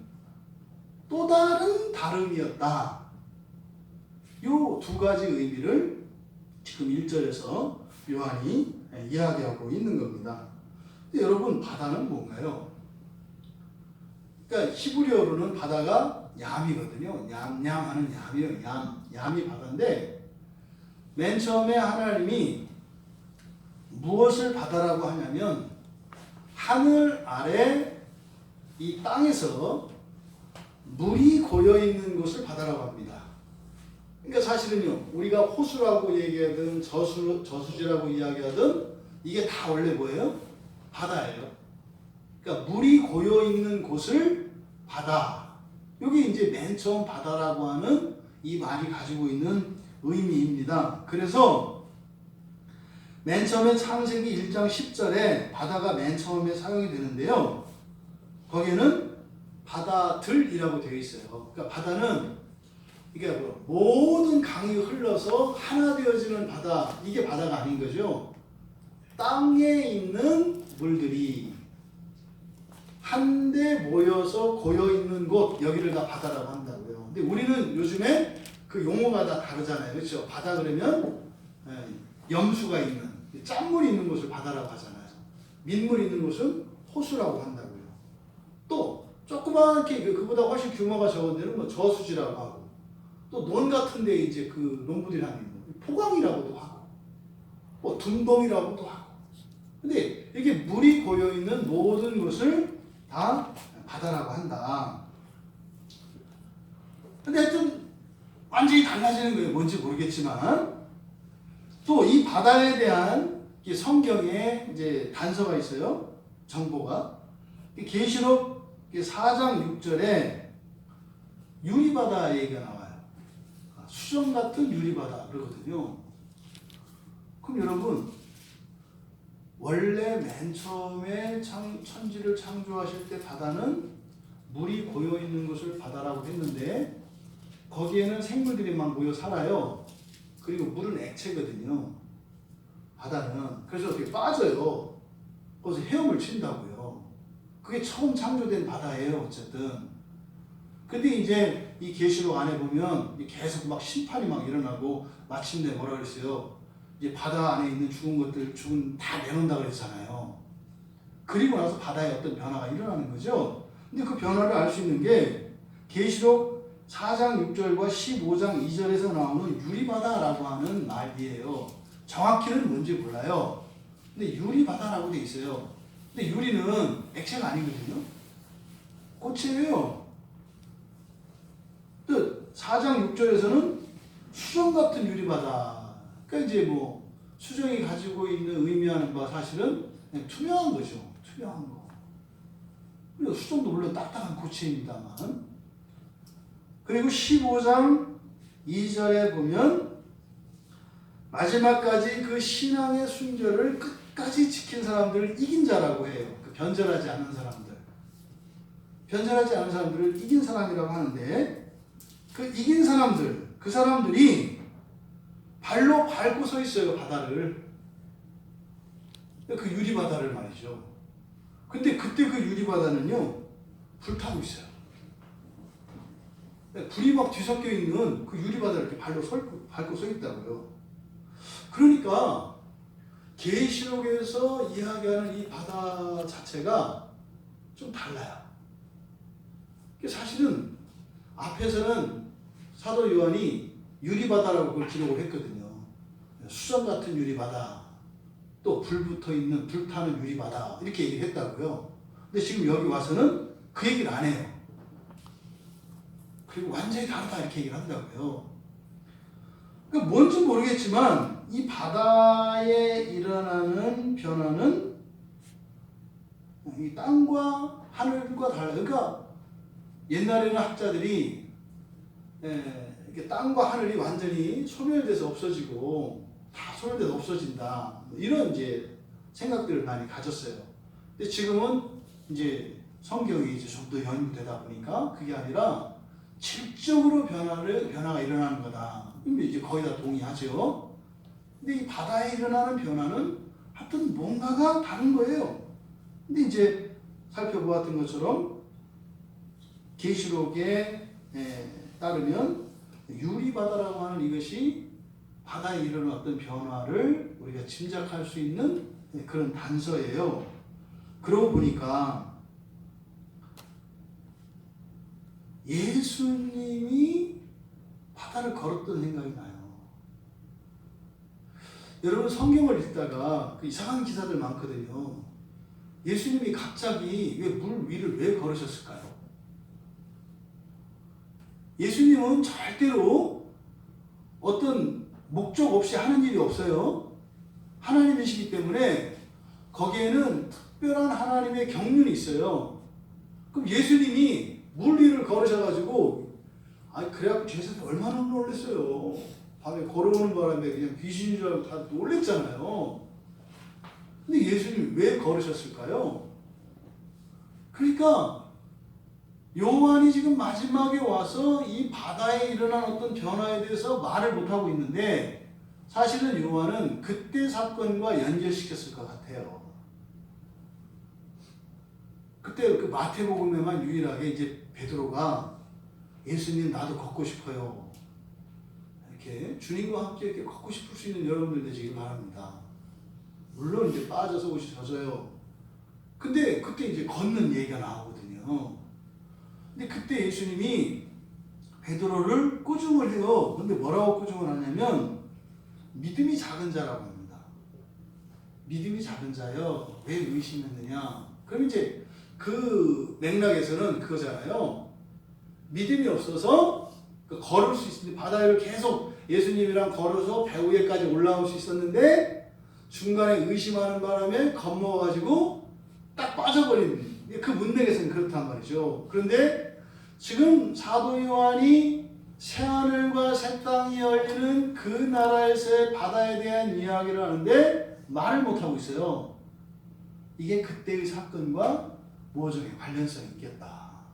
또 다른 다름이었다. 요 두 가지 의미를 지금 1절에서 요한이 이야기하고 있는 겁니다. 근데 여러분, 바다는 뭔가요? 그러니까 히브리어로는 바다가 얌이거든요. 얌얌하는 얌이에요. 얌이 바다인데, 맨 처음에 하나님이 무엇을 바다라고 하냐면 하늘 아래 이 땅에서 물이 고여 있는 곳을 바다라고 합니다. 그러니까 사실은요, 우리가 호수라고 얘기하든 저수지라고 이야기하든 이게 다 원래 뭐예요? 바다예요. 그러니까 물이 고여 있는 곳을 바다. 이게 이제 맨 처음 바다라고 하는 이 말이 가지고 있는 의미입니다. 그래서 맨 처음에 창세기 1장 10절에 바다가 맨 처음에 사용이 되는데요. 거기에는 바다들이라고 되어 있어요. 그러니까 바다는 이게 모든 강이 흘러서 하나 되어지는 바다, 이게 바다가 아닌 거죠. 땅에 있는 물들이 한데 모여서 고여 있는 곳, 여기를 다 바다라고 한다고요. 근데 우리는 요즘에 그 용어가 다 다르잖아요. 그렇죠? 바다 그러면 염수가 있는, 짠물이 있는 곳을 바다라고 하잖아요. 민물이 있는 곳은 호수라고 한다고요. 또 조그맣게 그보다 훨씬 규모가 적은 데는 뭐 저수지라고 하고, 또 논 같은 데 이제 그 농부들이 하는 포강이라고도 하고, 뭐 둔봉이라고도 하고. 근데 이게 물이 고여 있는 모든 것을 다 바다라고 한다. 근데 하여튼 완전히 달라지는 거예요. 뭔지 모르겠지만 또 이 바다에 대한 성경에 이제 단서가 있어요. 정보가 계시록 4장 6절에 유리바다 얘기가 나와요. 수정 같은 유리바다 그러거든요. 그럼 여러분 원래 맨 처음에 천지를 창조하실 때 바다는 물이 고여 있는 것을 바다라고 했는데 거기에는 생물들이 막 모여 살아요. 그리고 물은 액체거든요. 바다는. 그래서 어떻게 빠져요. 거기서 헤엄을 친다고요. 그게 처음 창조된 바다예요. 어쨌든. 근데 이제 이 계시록 안에 보면 계속 막 심판이 막 일어나고 마침내 뭐라 그랬어요. 이제 바다 안에 있는 죽은 것들 다 내놓는다 그랬잖아요. 그리고 나서 바다에 어떤 변화가 일어나는 거죠. 근데 그 변화를 알 수 있는 게 계시록 4장 6절과 15장 2절에서 나오는 유리바다라고 하는 말이에요. 정확히는 뭔지 몰라요. 근데 유리바다라고 돼 있어요. 근데 유리는 액체가 아니거든요. 꽃이에요. 또 4장 6절에서는 수정 같은 유리바다. 그러니까 이제 뭐 수정이 가지고 있는 의미하는 바 사실은 그냥 투명한 거죠. 투명한 거. 그리고 수정도 물론 딱딱한 고체입니다만. 그리고 15장 2절에 보면 마지막까지 그 신앙의 순결을 끝까지 지킨 사람들을 이긴 자라고 해요. 그 변절하지 않은 사람들. 변절하지 않은 사람들을 이긴 사람이라고 하는데 그 이긴 사람들, 그 사람들이 발로 밟고 서 있어요. 바다를. 그 유리바다를 말이죠. 근데 그때 그 유리바다는요. 불타고 있어요. 불이 막 뒤섞여 있는 그 유리바다를 이렇게 밟고 서 있다고요. 그러니까 계시록에서 이야기하는 이 바다 자체가 좀 달라요. 사실은 앞에서는 사도 요한이 유리바다라고 그걸 기록을 했거든요. 수정 같은 유리바다, 또 불 붙어 있는 불타는 유리바다 이렇게 얘기를 했다고요. 근데 지금 여기 와서는 그 얘기를 안 해요. 그리고 완전히 다르다 이렇게 얘기를 한다고요. 그러니까 뭔지 모르겠지만 이 바다에 일어나는 변화는 이 땅과 하늘과 달라요. 그러니까 옛날에는 학자들이 땅과 하늘이 완전히 소멸돼서 없어지고 다 소멸돼서 없어진다 이런 이제 생각들을 많이 가졌어요. 근데 지금은 이제 성경이 이제 좀 더 연구되다 보니까 그게 아니라 질적으로 변화가 일어나는 거다. 이제 거의 다 동의하죠. 근데 이 바다에 일어나는 변화는 하여튼 뭔가가 다른 거예요. 근데 이제 살펴보았던 것처럼 계시록에 따르면 유리바다라고 하는 이것이 바다에 이르는 어떤 변화를 우리가 짐작할 수 있는 그런 단서예요. 그러고 보니까 예수님이 바다를 걸었던 생각이 나요. 여러분 성경을 읽다가 그 이상한 기사들 많거든요. 예수님이 갑자기 왜 물 위를 왜 걸으셨을까요? 예수님은 절대로 어떤 목적 없이 하는 일이 없어요. 하나님이시기 때문에 거기에는 특별한 하나님의 경륜이 있어요. 그럼 예수님이 물 위를 걸으셔가지고 그래갖고 제자들이 얼마나 놀랐어요. 밤에 걸어오는 바람에 그냥 귀신인 줄 알고 다 놀랬잖아요. 근데 예수님이 왜 걸으셨을까요? 그러니까 요한이 지금 마지막에 와서 이 바다에 일어난 어떤 변화에 대해서 말을 못하고 있는데 사실은 요한은 그때 사건과 연결시켰을 것 같아요. 그때 그 마태복음에만 유일하게 이제 베드로가 예수님 나도 걷고 싶어요. 이렇게 주님과 함께 이렇게 걷고 싶을 수 있는 여러분들 되시길 바랍니다. 물론 이제 빠져서 옷이 젖어요. 근데 그때 이제 걷는 얘기가 나오거든요. 근데 그때 예수님이 베드로를 꾸중을 해요. 근데 뭐라고 꾸중을 하냐면 믿음이 작은 자라고 합니다. 믿음이 작은 자여 왜 의심했느냐. 그럼 이제 그 맥락에서는 그거잖아요. 믿음이 없어서 걸을 수 있는데 바다 위를 계속 예수님이랑 걸어서 배 위에까지 올라올 수 있었는데 중간에 의심하는 바람에 겁먹어가지고 딱 빠져버린 그 문맥에서는 그렇단 말이죠. 그런데 지금 사도 요한이 새하늘과 새 땅이 열리는 그 나라에서의 바다에 대한 이야기를 하는데 말을 못하고 있어요. 이게 그때의 사건과 무엇에 관련성이 있겠다.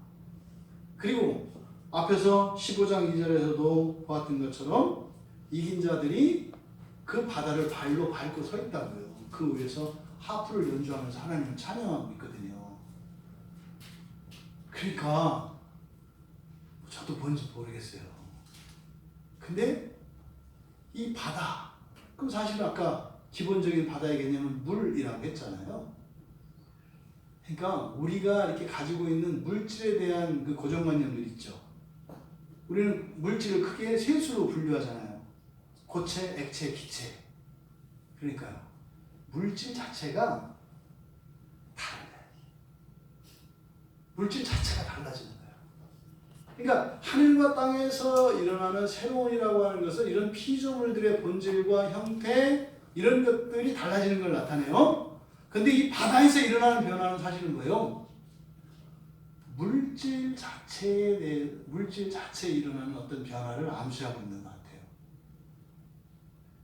그리고 앞에서 15장 2절에서도 보았던 것처럼 이긴 자들이 그 바다를 발로 밟고 서 있다고요. 그 위에서 하프를 연주하면서 하나님을 찬양하고 있거든요. 그러니까 저도 뭔지 모르겠어요. 근데 이 바다, 그럼 사실 아까 기본적인 바다의 개념은 물이라고 했잖아요. 그러니까 우리가 이렇게 가지고 있는 물질에 대한 그 고정관념들 있죠. 우리는 물질을 크게 세 수로 분류하잖아요. 고체, 액체, 기체. 그러니까요. 물질 자체가 달라요. 물질 자체가 달라지는 거예요. 그러니까 하늘과 땅에서 일어나는 새로운이라고 하는 것은 이런 피조물들의 본질과 형태 이런 것들이 달라지는 걸 나타내요. 근데 이 바다에서 일어나는 변화는 사실은 뭐예요? 물질 자체에 일어나는 어떤 변화를 암시하고 있는 것 같아요.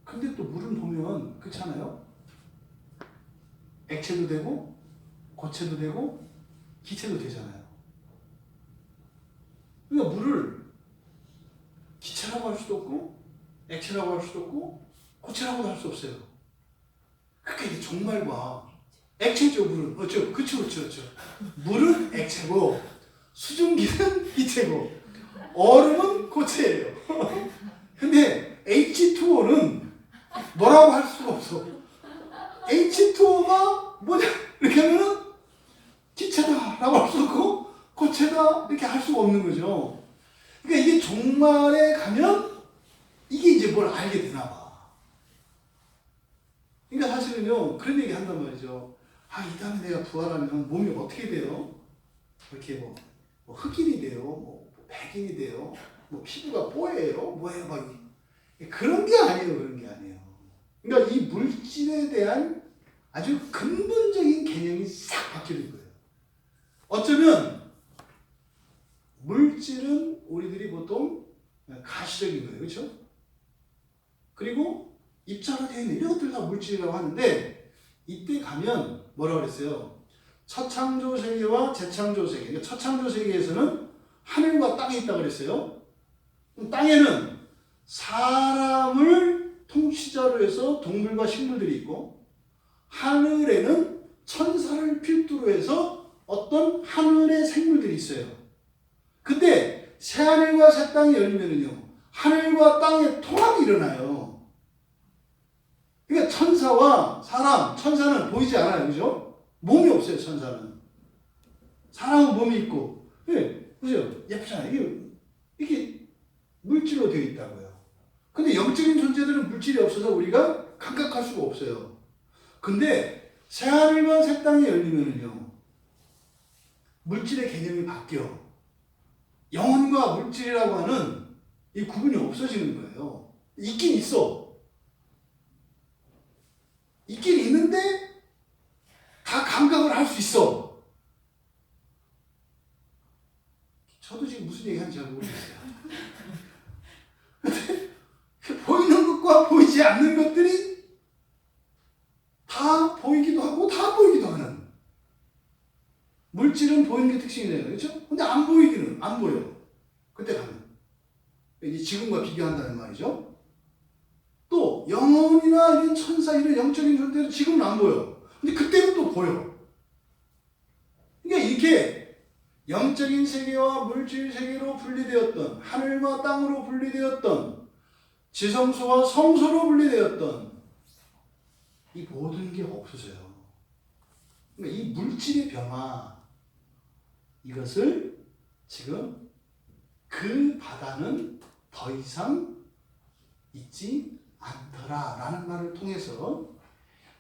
근데 또 물은 보면 그렇잖아요. 액체도 되고 고체도 되고 기체도 되잖아요. 그러니까 물을 기체라고 할 수도 없고 액체라고 할 수도 없고 고체라고도 할 수 없어요. 그러니까 이게 종말과 액체죠, 물은. 그쵸. 물은 액체고, 수증기는 기체고, 얼음은 고체예요. 근데 H2O는 뭐라고 할 수가 없어. H2O가 뭐냐? 이렇게 하면은 기체다라고 할 수 없고, 고체다 이렇게 할 수가 없는 거죠. 그러니까 이게 종말에 가면 이게 이제 뭘 알게 되나 봐. 그러니까 사실은요, 그런 얘기 한단 말이죠. 이 다음에 내가 부활하면 몸이 어떻게 돼요? 이렇게 뭐 흑인이 돼요? 뭐 백인이 돼요? 뭐 피부가 뽀예요? 뭐예요? 막 그런 게 아니에요. 그러니까 이 물질에 대한 아주 근본적인 개념이 싹 바뀌는 거예요. 어쩌면 물질은 우리들이 보통 가시적인 거예요. 그렇죠? 그리고 입자가 되어 있는 이런 것들 다 물질이라고 하는데 이때 가면 뭐라고 그랬어요? 첫창조 세계와 재창조 세계. 그러니까 첫창조 세계에서는 하늘과 땅이 있다고 그랬어요. 땅에는 사람을 통치자로 해서 동물과 식물들이 있고 하늘에는 천사를 필두로 해서 어떤 하늘의 생물들이 있어요. 근데 새하늘과 새 땅이 열리면은요, 하늘과 땅의 통합이 일어나요. 그러니까 천사와 사람, 천사는 보이지 않아요. 그죠? 몸이 없어요, 천사는. 사람은 몸이 있고. 예, 보세요. 예쁘잖아요. 이게 물질로 되어 있다고요. 근데 영적인 존재들은 물질이 없어서 우리가 감각할 수가 없어요. 근데 새하늘과 새 땅이 열리면은요, 물질의 개념이 바뀌어. 영혼과 물질이라고 하는 이 구분이 없어지는 거예요. 있긴 있어. 있긴 있는데 다 감각을 할 수 있어. 저도 지금 무슨 얘기 하는지 잘 모르겠어요. 근데 보이는 것과 보이지 않는 것들이 다 보이기도 하고 다 보이기도 하는. 물질은 보이는 게 특징이네요. 그렇죠? 근데 안 보이기는 안 보여. 그때 가면. 이제 지금과 비교한다는 말이죠. 또 영혼이나 이런 천사 이런 영적인 존재는 지금은 안 보여. 근데 그때는 또 보여. 그러니까 이렇게 영적인 세계와 물질 세계로 분리되었던, 하늘과 땅으로 분리되었던, 지성소와 성소로 분리되었던 이 모든 게 없어져요. 그러니까 이 물질의 변화, 이것을 지금 그 바다는 더 이상 있지 않더라라는 말을 통해서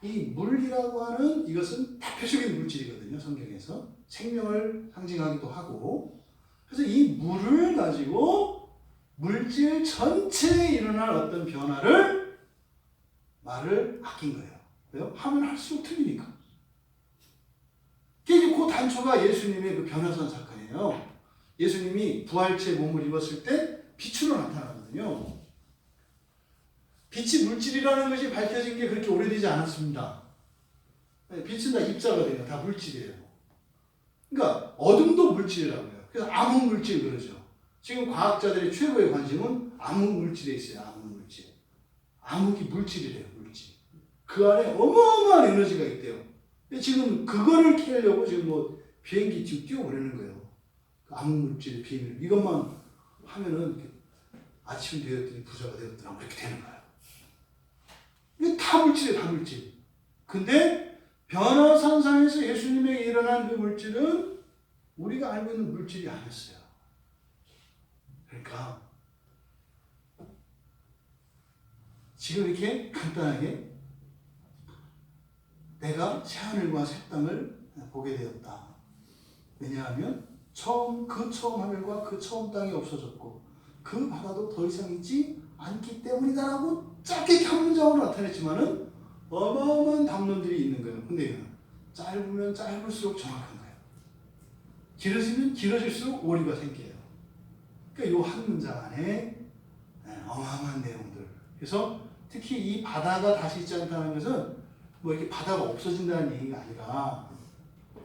이 물이라고 하는 이것은 대표적인 물질이거든요. 성경에서 생명을 상징하기도 하고, 그래서 이 물을 가지고 물질 전체에 일어날 어떤 변화를 말을 아낀 거예요. 왜요? 하면 할수록 틀리니까. 그 단초가 예수님의 그 변화산 사건이에요. 예수님이 부활체 몸을 입었을 때 빛으로 나타나거든요. 빛이 물질이라는 것이 밝혀진 게 그렇게 오래되지 않았습니다. 빛은 다 입자가 돼요. 다 물질이에요. 그러니까 어둠도 물질이라고요. 그래서 암흑 물질 그러죠. 지금 과학자들의 최고의 관심은 암흑 물질에 있어요. 암흑 물질. 암흑이 물질이래요. 물질. 그 안에 어마어마한 에너지가 있대요. 지금 그거를 캐려고 지금 뭐 비행기 지금 뛰어오르는 거예요. 그 암흑 물질의 비밀. 이것만 하면은 아침 되었더니 부자가 되었더라. 그렇게 되는 거예요. 이게 다 물질이에요. 다 물질. 근데 변화산상에서 예수님에게 일어난 그 물질은 우리가 알고 있는 물질이 아니었어요. 그러니까 지금 이렇게 간단하게 내가 새하늘과 새 땅을 보게 되었다. 왜냐하면 그 처음 하늘과 그 처음 땅이 없어졌고 그 바다도 더 이상 있지 않기 때문이다라고 짧게 한 문장으로 나타냈지만은 어마어마한 담론들이 있는 거예요. 근데 짧으면 짧을수록 정확한 거예요. 길어지면 길어질수록 오류가 생겨요. 그러니까 이 한 문장 안에 어마어마한 내용들. 그래서 특히 이 바다가 다시 있지 않다는 것은 뭐 이렇게 바다가 없어진다는 얘기가 아니라,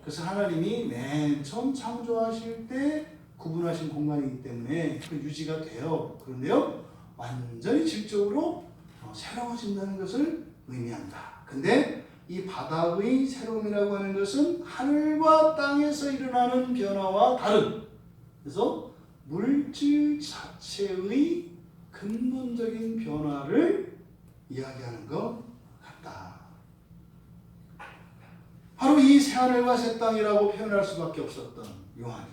그래서 하나님이 맨 처음 창조하실 때 구분하신 공간이기 때문에 그 유지가 돼요. 그런데요, 완전히 질적으로 새로워진다는 것을 의미한다. 근데 이 바다의 새로움이라고 하는 것은 하늘과 땅에서 일어나는 변화와 다른, 그래서 물질 자체의 근본적인 변화를 이야기하는 것 같다. 바로 이 새하늘과 새 땅이라고 표현할 수밖에 없었던 요한이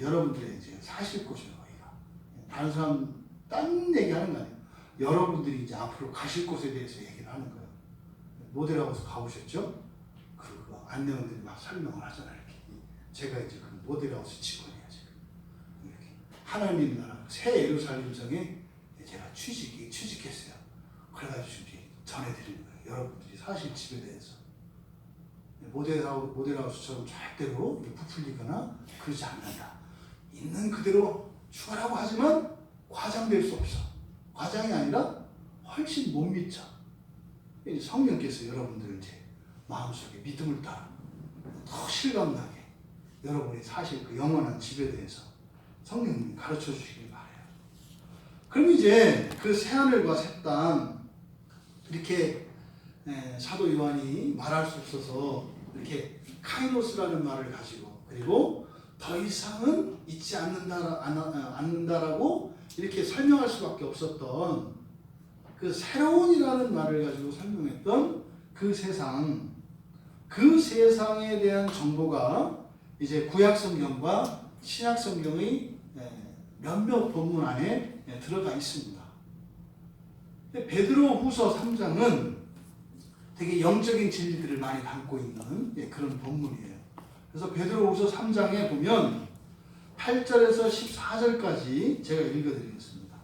여러분들의 이제 사실 곳이에요. 다른 사람 딴 얘기하는 거 아니에요. 여러분들이 이제 앞으로 가실 곳에 대해서 얘기를 하는 거예요. 모델하우스 가보셨죠? 그 안내원들이 막 설명을 하잖아요. 이렇게. 제가 이제 그 모델하우스 직원이에요. 지금 이렇게 하나님 나라 새 예루살렘 성에 제가 취직했어요. 그래가지고 이제 전해드리는 거예요. 여러분들이 사실 집에 대해서. 모델하우스처럼 절대로 부풀리거나 그러지 않는다. 있는 그대로 추가라고 하지만 과장될 수 없어. 과장이 아니라 훨씬 못 미쳐. 성령께서 여러분들 이제 마음속에 믿음을 따라 더 실감나게 여러분이 사실 그 영원한 집에 대해서 성령님이 가르쳐 주시길 바라요. 그럼 이제 그 새하늘과 새 땅 이렇게 사도 요한이 말할 수 없어서 이렇게 카이노스라는 말을 가지고, 그리고 더 이상은 있지 않는다라고 이렇게 설명할 수밖에 없었던 그 새로운이라는 말을 가지고 설명했던 그 세상에 대한 정보가 이제 구약 성경과 신약 성경의 몇몇 본문 안에 들어가 있습니다. 베드로후서 3장은 되게 영적인 진리들을 많이 담고 있는 그런 본문이에요. 그래서 베드로후서 3장에 보면 8절에서 14절까지 제가 읽어드리겠습니다.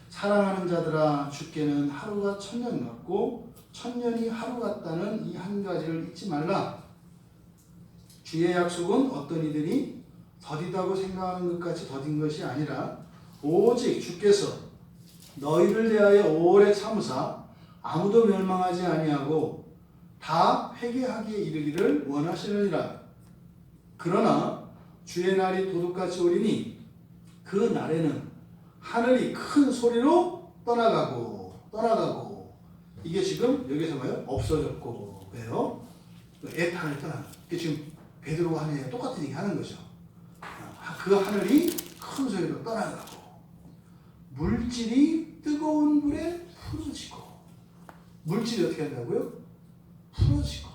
사랑하는 자들아, 주께는 하루가 천년 같고 천년이 하루 같다는 이 한 가지를 잊지 말라. 주의 약속은 어떤 이들이 더디다고 생각하는 것 같이 더딘 것이 아니라 오직 주께서 너희를 대하여 오래 참으사 아무도 멸망하지 아니하고 다 회개하기에 이르기를 원하시느니라. 그러나 주의 날이 도둑같이 오리니 그 날에는 하늘이 큰 소리로 떠나가고 이게 지금 여기서 뭐예요? 없어졌고. 왜요? 애탄을 떠나는. 이게 지금 베드로가 하는 얘기가 똑같은 얘기 하는 거죠. 그 하늘이 큰 소리로 떠나가고 물질이 뜨거운 불에 풀어지고. 물질이 어떻게 한다고요? 풀어지고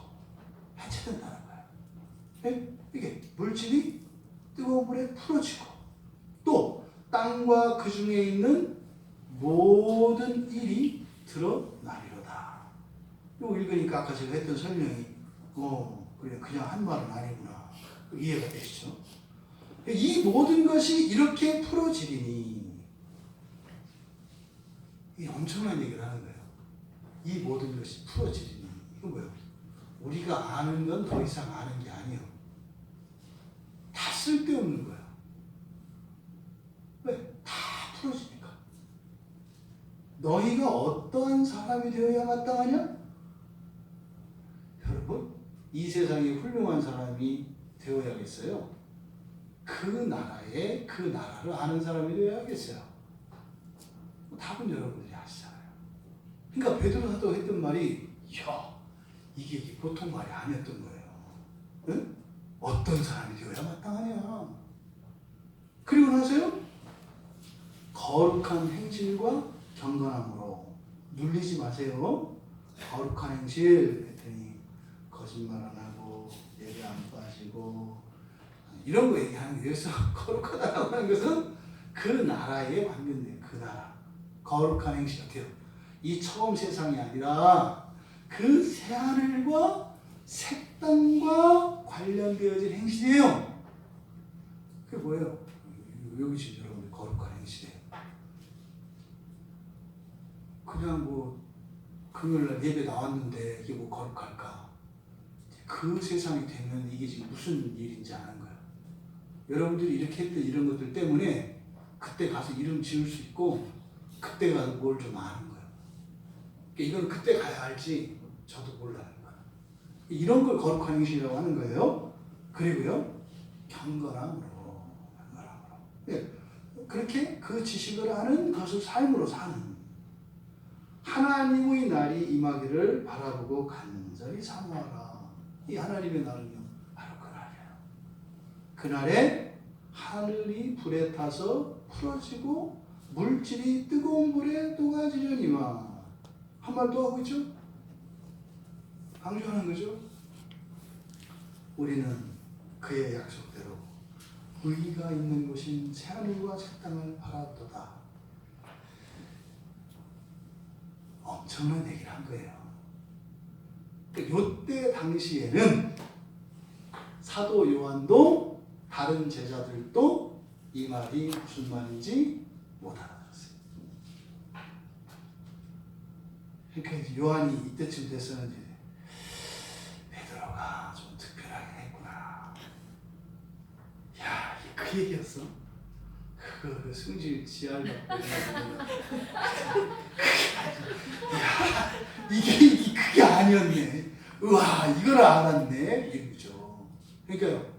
해체된다는 거예요. 네? 이게 물질이 뜨거운 불에 풀어지고, 또 땅과 그 중에 있는 모든 일이 드러나리로다. 이거 읽으니까 아까 제가 했던 설명이 그래 그냥 한 말은 아니구나. 이해가 되시죠? 이 모든 것이 이렇게 풀어지리니 이 엄청난 얘기를 하는 거예요. 이 모든 것이 풀어지리니 이건 뭐예요? 우리가 아는 건 더 이상 아는 게 아니에요. 다 쓸데없는 거예요. 왜? 다 풀어지니까. 너희가 어떠한 사람이 되어야 마땅하냐? 여러분, 이 세상에 훌륭한 사람이 되어야겠어요? 그 나라를 아는 사람이 되어야겠어요? 답은 여러분들이 아시잖아요. 그러니까 베드로 사도가 했던 말이 이게 보통 말이 아니었던 거예요. 응? 어떤 사람이 되어야 마땅하냐? 그리고 나서요, 거룩한 행실과 경건함으로 눌리지 마세요. 거룩한 행실 했더니 거짓말 안 하고 예배 안 빠지고 이런 거 얘기하는 게 여기서 거룩하다라고 하는 것은 그 나라에 관계된 그 나라 거룩한 행실 어때요? 이 처음 세상이 아니라 그 새하늘과 새 땅과 관련되어진 행실이에요. 그게 뭐예요? 여기 지금 여러분들 거룩한 행실이에요. 그냥 뭐 금요일날 예배 나왔는데 이게 뭐 거룩할까? 그 세상이 되면 이게 지금 무슨 일인지 아는 거예요. 여러분들이 이렇게 했던 이런 것들 때문에 그때 가서 이름 지을 수 있고 그때 가서 뭘 좀 아는 거예요. 이건 그때 가야 알지 저도 몰라요. 이런 걸 거룩한 행실이라고 하는 거예요. 그리고요, 경건함으로. 예, 그렇게 그 지식을 하는 것을 삶으로 사는 하나님의 날이 임하기를 바라보고 간절히 사모하라. 이 하나님의 날은요, 바로 그날이에요. 그날에 하늘이 불에 타서 풀어지고 물질이 뜨거운 불에 녹아지려니와. 한 말 더 하고 있죠? 강조하는 거죠. 우리는 그의 약속대로 의가 있는 곳인 새하늘과 새 땅을 바라보다. 엄청난 얘기를 한 거예요. 이때 당시에는 사도 요한도 다른 제자들도 이 말이 무슨 말인지 못 알아들었어요. 그러니까 요한이 이때쯤 됐었는지 베드로가 좀 특별하게 했구나. 야, 그 얘기였어? 그 승질 지알 갖고 야, 이게 그게 아니었네. 우와, 이걸 알았네. 이거죠. 그러니까요,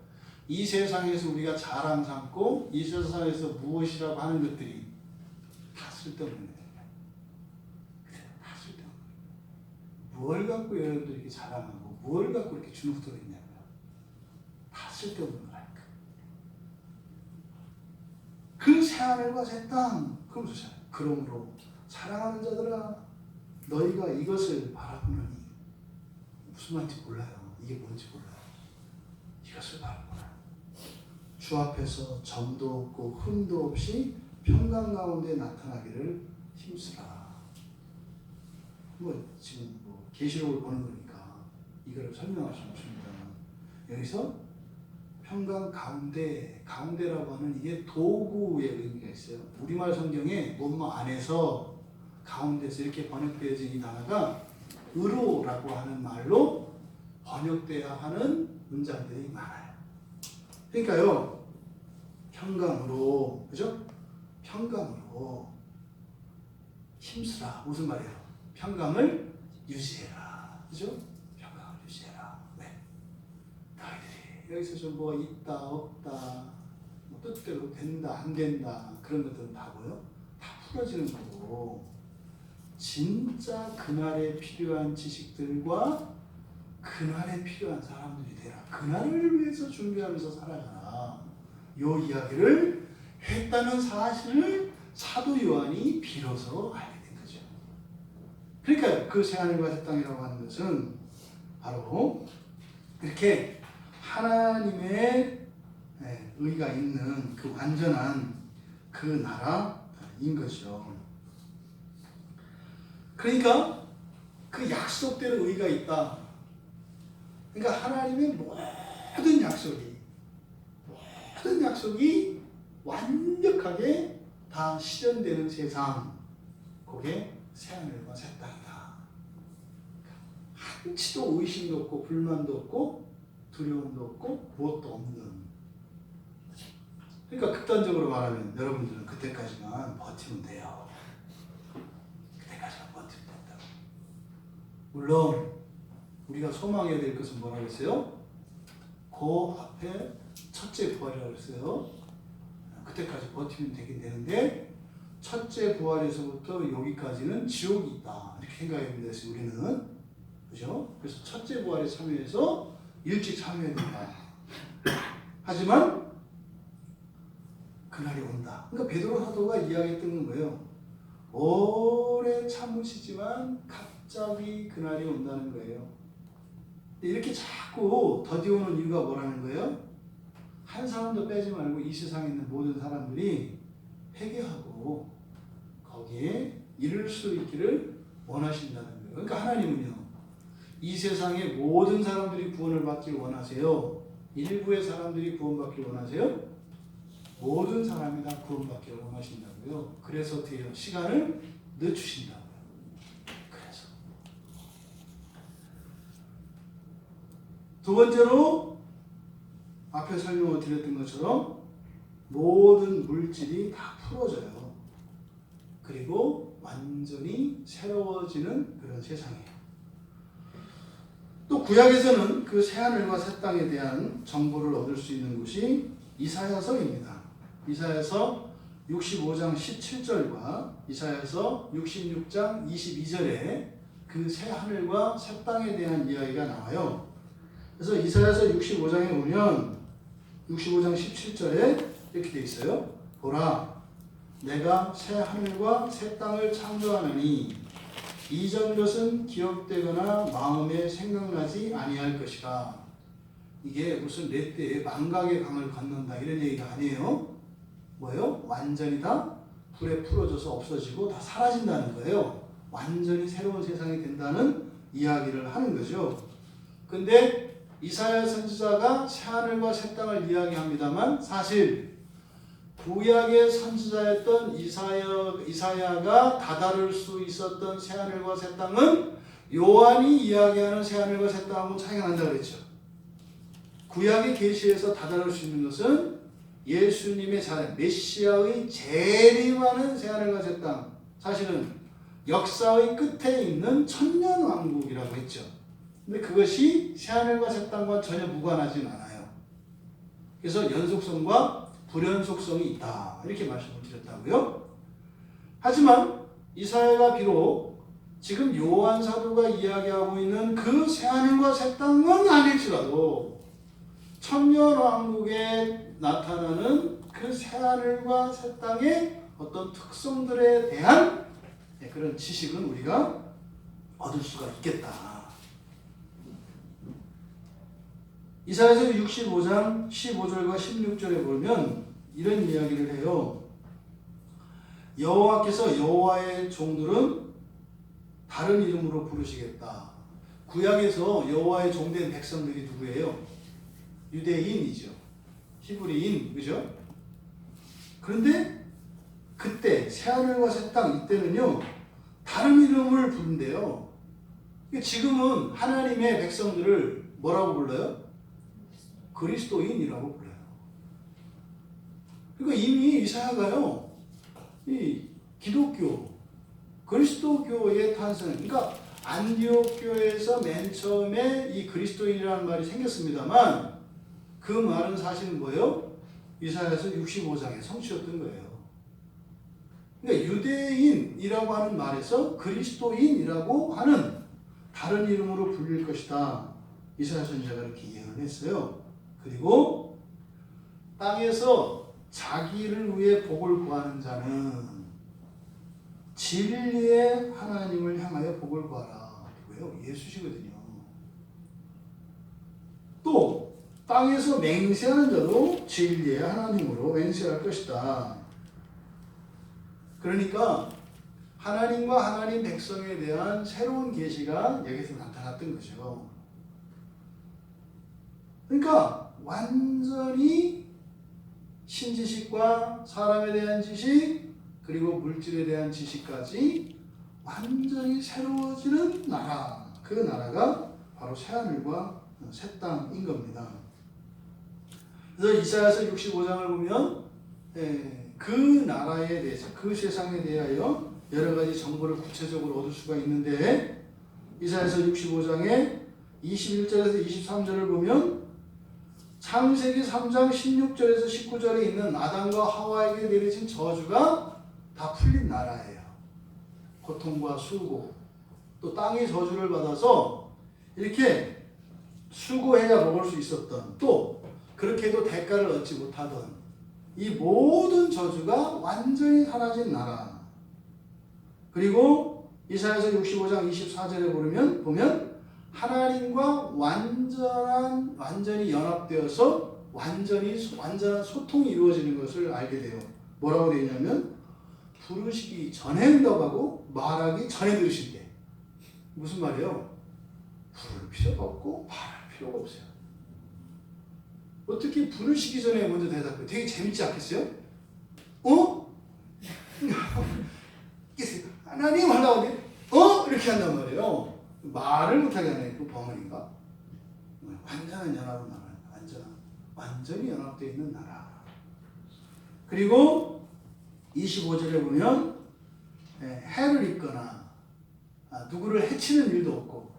이 세상에서 우리가 자랑 삼고 이 세상에서 무엇이라고 하는 것들이 다 쓸데없는 거예요. 다 쓸데없는 거예요. 뭘 갖고 여러분들이 이렇게 자랑하고 뭘 갖고 이렇게 주눅들어 있냐면 다 쓸데없는 거라니까. 그 새하늘과 새 땅, 그러므로 사랑하는 자들아, 너희가 이것을 바라보느니. 무슨 말인지 몰라요. 이게 뭔지 몰라요. 이것을 바라보라. 주 앞에서 점도 없고 흠도 없이 평강 가운데 나타나기를 힘쓰라. 지금 계시록을 보는 거니까 이걸 설명할 수는 없습니다. 여기서 평강 가운데라고 하는 이게 도구의 의미가 있어요. 우리말 성경에 뭐뭐 안에서 가운데서 이렇게 번역되어진 이 단어가 의로라고 하는 말로 번역돼야 하는 문장들이 많아요. 그러니까요, 평강으로, 그죠? 평강으로 힘쓰라. 무슨 말이에요? 평강을 유지해라. 그죠? 평강을 유지해라. 네. 너희들이 여기서 좀 뭐 있다, 없다, 뭐 뜻대로 된다, 안 된다, 그런 것들은 다 뭐요? 다 풀어지는 거고, 진짜 그날에 필요한 지식들과 그날에 필요한 사람들이 되라. 그날을 위해서 준비하면서 살아가라. 요 이야기를 했다는 사실을 사도 요한이 비로소 알게 된 거죠. 그러니까 그 새하늘과 새 땅이라고 하는 것은 바로 이렇게 하나님의 의가 있는 그 완전한 그 나라인 거죠. 그러니까 그 약속대로 의가 있다. 그러니까 하나님의 모든 약속이 완벽하게 다 실현되는 세상, 그게 새하늘과 새 땅이다. 한치도 의심도 없고 불만도 없고 두려움도 없고 무엇도 없는. 그러니까 극단적으로 말하면 여러분들은 그때까지만 버티면 돼요. 그때까지만 버티면 된다고. 물론 우리가 소망해야 될 것은 뭐라고 했어요? 그 앞에 첫째 부활이라고 했어요. 그때까지 버티면 되긴 되는데 첫째 부활에서부터 여기까지는 지옥이 있다. 이렇게 생각해야 된다. 우리는. 그죠? 그래서 첫째 부활에 참여해서 일찍 참여해야 된다. 하지만 그날이 온다. 그러니까 베드로 사도가 이야기했던 건 뭐예요? 오래 참으시지만 갑자기 그날이 온다는 거예요. 이렇게 자꾸 더디오는 이유가 뭐라는 거예요? 한 사람도 빼지 말고 이 세상에 있는 모든 사람들이 회개하고 거기에 이룰 수 있기를 원하신다는 거예요. 그러니까 하나님은요, 이 세상의 모든 사람들이 구원을 받기를 원하세요? 일부의 사람들이 구원받기를 원하세요? 모든 사람이 다 구원받기를 원하신다고요. 그래서 어떻게 해요? 시간을 늦추신다고요. 그래서 두 번째로 앞에 설명을 드렸던 것처럼 모든 물질이 다 풀어져요. 그리고 완전히 새로워지는 그런 세상이에요. 또 구약에서는 그 새하늘과 새 땅에 대한 정보를 얻을 수 있는 곳이 이사야서입니다. 이사야서 65장 17절과 이사야서 66장 22절에 그 새하늘과 새 땅에 대한 이야기가 나와요. 그래서 이사야서 65장에 보면 65장 17절에 이렇게 돼 있어요. 보라, 내가 새 하늘과 새 땅을 창조하노니 이전 것은 기억되거나 마음에 생각나지 아니할 것이다. 이게 무슨 렛대에 망각의 강을 건넌다 이런 얘기가 아니에요. 뭐예요? 완전히 다 불에 풀어져서 없어지고 다 사라진다는 거예요. 완전히 새로운 세상이 된다는 이야기를 하는 거죠. 근데 이사야 선지자가 새하늘과 새 땅을 이야기합니다만 사실 구약의 선지자였던 이사야가 다다를 수 있었던 새하늘과 새 땅은 요한이 이야기하는 새하늘과 새 땅하고 차이가 난다고 그랬죠. 구약의 계시에서 다다를 수 있는 것은 예수님의 자녀, 메시아의 재림하는 새하늘과 새 땅. 사실은 역사의 끝에 있는 천년왕국이라고 했죠. 근데 그것이 새하늘과 새 땅과 전혀 무관하진 않아요. 그래서 연속성과 불연속성이 있다. 이렇게 말씀을 드렸다고요. 하지만 이사야가 비록 지금 요한 사도가 이야기하고 있는 그 새하늘과 새 땅은 아닐지라도 천년왕국에 나타나는 그 새하늘과 새 땅의 어떤 특성들에 대한 그런 지식은 우리가 얻을 수가 있겠다. 이사야서 65장 15절과 16절에 보면 이런 이야기를 해요. 여호와께서 여호와의 종들은 다른 이름으로 부르시겠다. 구약에서 여호와의 종된 백성들이 누구예요? 유대인이죠. 히브리인, 그죠? 그런데 그때 새하늘과 새 땅 이때는요 다른 이름을 부른대요. 지금은 하나님의 백성들을 뭐라고 불러요? 그리스도인이라고 불러요. 그러니까 이미 이사야가요, 이 기독교, 그리스도교의 탄생, 그러니까 안디옥 교회에서 맨 처음에 이 그리스도인이라는 말이 생겼습니다만 그 말은 사실은 뭐예요? 이사야서 65장에 성취였던 거예요. 그러니까 유대인이라고 하는 말에서 그리스도인이라고 하는 다른 이름으로 불릴 것이다. 이사야 선지자가 이렇게 예언을 했어요. 그리고 땅에서 자기를 위해 복을 구하는 자는 진리의 하나님을 향하여 복을 구하라. 누구예요? 예수시거든요. 또 땅에서 맹세하는 자도 진리의 하나님으로 맹세할 것이다. 그러니까 하나님과 하나님 백성에 대한 새로운 계시가 여기서 나타났던 거죠. 그러니까 완전히 신지식과 사람에 대한 지식 그리고 물질에 대한 지식까지 완전히 새로워지는 나라, 그 나라가 바로 새하늘과 새 땅인 겁니다. 그래서 이사야서 65장을 보면 그 나라에 대해서 그 세상에 대하여 여러 가지 정보를 구체적으로 얻을 수가 있는데 이사야서 65장에 21절에서 23절을 보면 창세기 3장 16절에서 19절에 있는 아담과 하와에게 내려진 저주가 다 풀린 나라예요. 고통과 수고 또 땅이 저주를 받아서 이렇게 수고해야 먹을 수 있었던 또 그렇게 해도 대가를 얻지 못하던 이 모든 저주가 완전히 사라진 나라. 그리고 이사야서 65장 24절에 보면 하나님과 완전히 연합되어서 완전한 소통이 이루어지는 것을 알게 돼요. 뭐라고 되어 있냐면 부르시기 전에 응답하고 말하기 전에 들으신대. 무슨 말이에요? 부를 필요가 없고 말할 필요가 없어요. 어떻게 부르시기 전에 먼저 대답해요? 되게 재밌지 않겠어요? 하나님 하려고 하는데 이렇게 한단 말이에요. 말을 못하게 하네. 그 벙어리인가? 완전한 연합은 나라. 완전히 연합되어 있는 나라. 그리고 25절에 보면 해를 입거나 누구를 해치는 일도 없고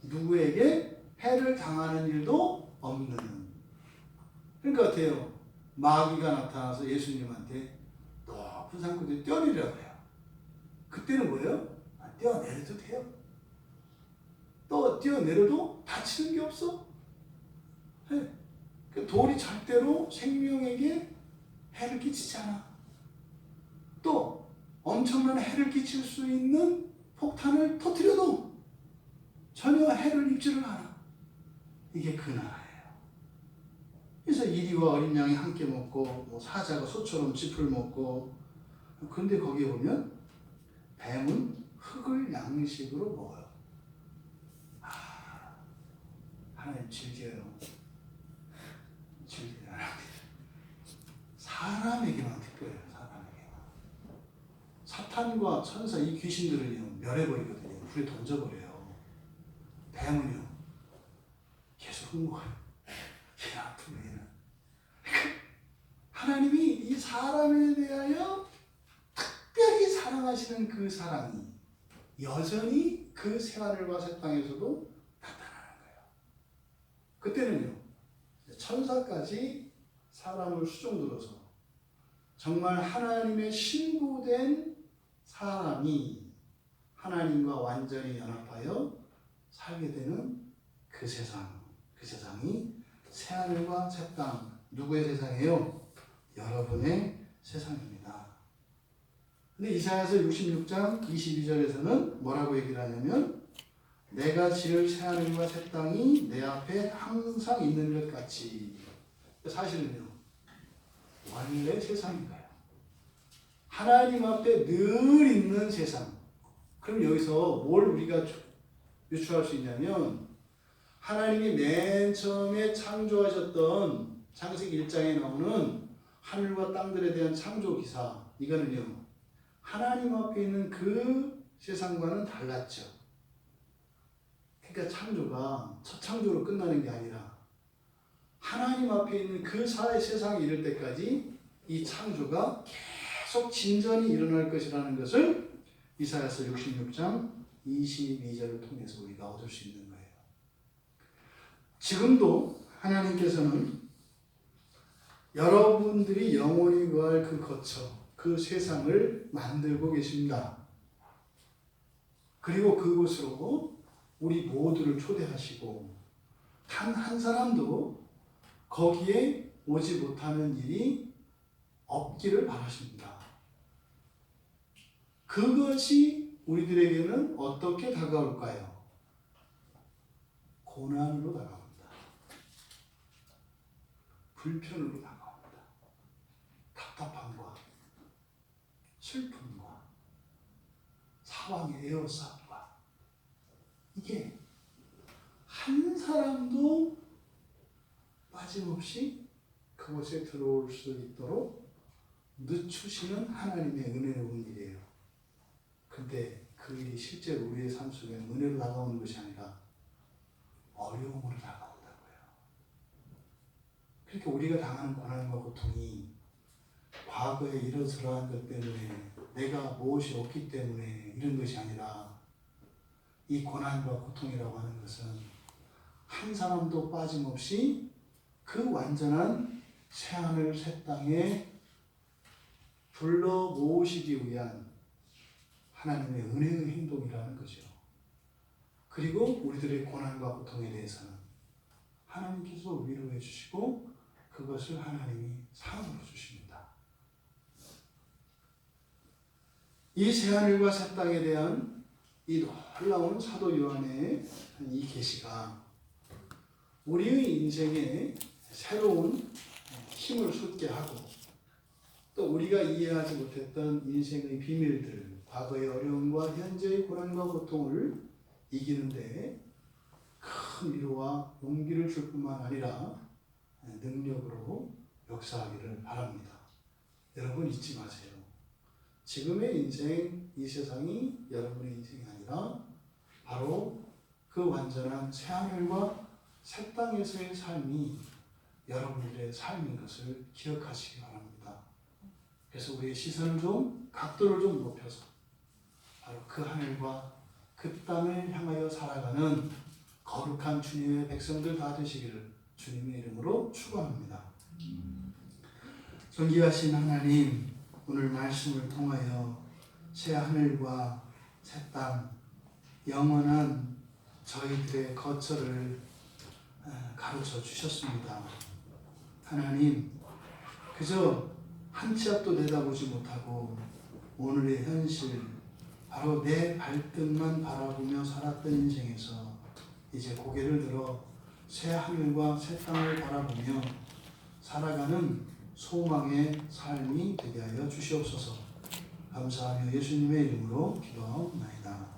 누구에게 해를 당하는 일도 없는. 그러니까 어때요? 마귀가 나타나서 예수님한테 높은 산골에 뛰어내리라고 해요. 그때는 뭐예요? 뛰어내려도 돼요. 또 뛰어내려도 다치는 게 없어. 그 돌이 절대로 생명에게 해를 끼치지 않아. 또 엄청난 해를 끼칠 수 있는 폭탄을 터뜨려도 전혀 해를 입지를 않아. 이게 그 나라예요. 그래서 이리와 어린 양이 함께 먹고 사자가 소처럼 짚을 먹고 근데 거기에 보면 뱀은 흙을 양식으로 먹어요. 하나님 즐겨요. 사람에게만 특별해요. 사람에게만. 사탄과 천사 이 귀신들은요 멸해버리거든요. 불에 던져버려요. 뱀은요 계속 먹어요. 걔 아픈 얘는. 하나님이 이 사람에 대하여 특별히 사랑하시는 그 사랑이 여전히 그 새하늘과 새 땅에서도 나타나는 거예요. 그때는요 천사까지 사람을 수종들어서 정말 하나님의 신부된 사람이 하나님과 완전히 연합하여 살게 되는 그 세상이 새하늘과 새 땅. 누구의 세상이에요? 여러분의 세상입니다. 근데 이사야서 66장 22절에서는 뭐라고 얘기를 하냐면 내가 지을 새하늘과 새 땅이 내 앞에 항상 있는 것 같이. 사실은요 원래 세상인가요? 하나님 앞에 늘 있는 세상. 그럼 여기서 뭘 우리가 유추할 수 있냐면 하나님이 맨 처음에 창조하셨던 창세기 1장에 나오는 하늘과 땅들에 대한 창조 기사, 이거는요 하나님 앞에 있는 그 세상과는 달랐죠. 그러니까 창조가 첫 창조로 끝나는 게 아니라 하나님 앞에 있는 그 세상에 이를 때까지 이 창조가 계속 진전이 일어날 것이라는 것을 이사야서 66장 22절을 통해서 우리가 얻을 수 있는 거예요. 지금도 하나님께서는 여러분들이 영원히 거할 그 거처, 그 세상을 만들고 계십니다. 그리고 그곳으로 우리 모두를 초대하시고 단 한 사람도 거기에 오지 못하는 일이 없기를 바라십니다. 그것이 우리들에게는 어떻게 다가올까요? 고난으로 다가옵니다. 불편으로 다가옵니다. 답답함과 슬픔과 사방의 에워싸움과 이게 한 사람도 빠짐없이 그곳에 들어올 수 있도록 늦추시는 하나님의 은혜로운 일이에요. 근데 그 일이 실제로 우리의 삶 속에 은혜로 다가오는 것이 아니라 어려움으로 다가온다고요. 그러니까 우리가 당하는 고난과 고통이 과거에 이러저러한 것 때문에 내가 무엇이 없기 때문에 이런 것이 아니라 이 고난과 고통이라고 하는 것은 한 사람도 빠짐없이 그 완전한 새하늘 새 땅에 불러 모으시기 위한 하나님의 은혜의 행동이라는 거죠. 그리고 우리들의 고난과 고통에 대해서는 하나님께서 위로해 주시고 그것을 하나님이 상으로 주십니다. 이 새하늘과 새 땅에 대한 이 놀라운 사도 요한의 이 계시가 우리의 인생에 새로운 힘을 솟게 하고 또 우리가 이해하지 못했던 인생의 비밀들, 과거의 어려움과 현재의 고난과 고통을 이기는데 큰 위로와 용기를 줄 뿐만 아니라 능력으로 역사하기를 바랍니다. 여러분 잊지 마세요. 지금의 인생, 이 세상이 여러분의 인생이 아니라 바로 그 완전한 새하늘과 새 땅에서의 삶이 여러분들의 삶인 것을 기억하시기 바랍니다. 그래서 우리의 시선을 좀, 각도를 좀 높여서 바로 그 하늘과 그 땅을 향하여 살아가는 거룩한 주님의 백성들 다 되시기를 주님의 이름으로 축원합니다. 존귀하신 하나님, 오늘 말씀을 통하여 새 하늘과 새 땅, 영원한 저희들의 거처를 가르쳐 주셨습니다. 하나님, 그저 한 치 앞도 내다보지 못하고 오늘의 현실, 바로 내 발등만 바라보며 살았던 인생에서 이제 고개를 들어 새 하늘과 새 땅을 바라보며 살아가는 소망의 삶이 되게 하여 주시옵소서. 감사하며 예수님의 이름으로 기도하옵나이다.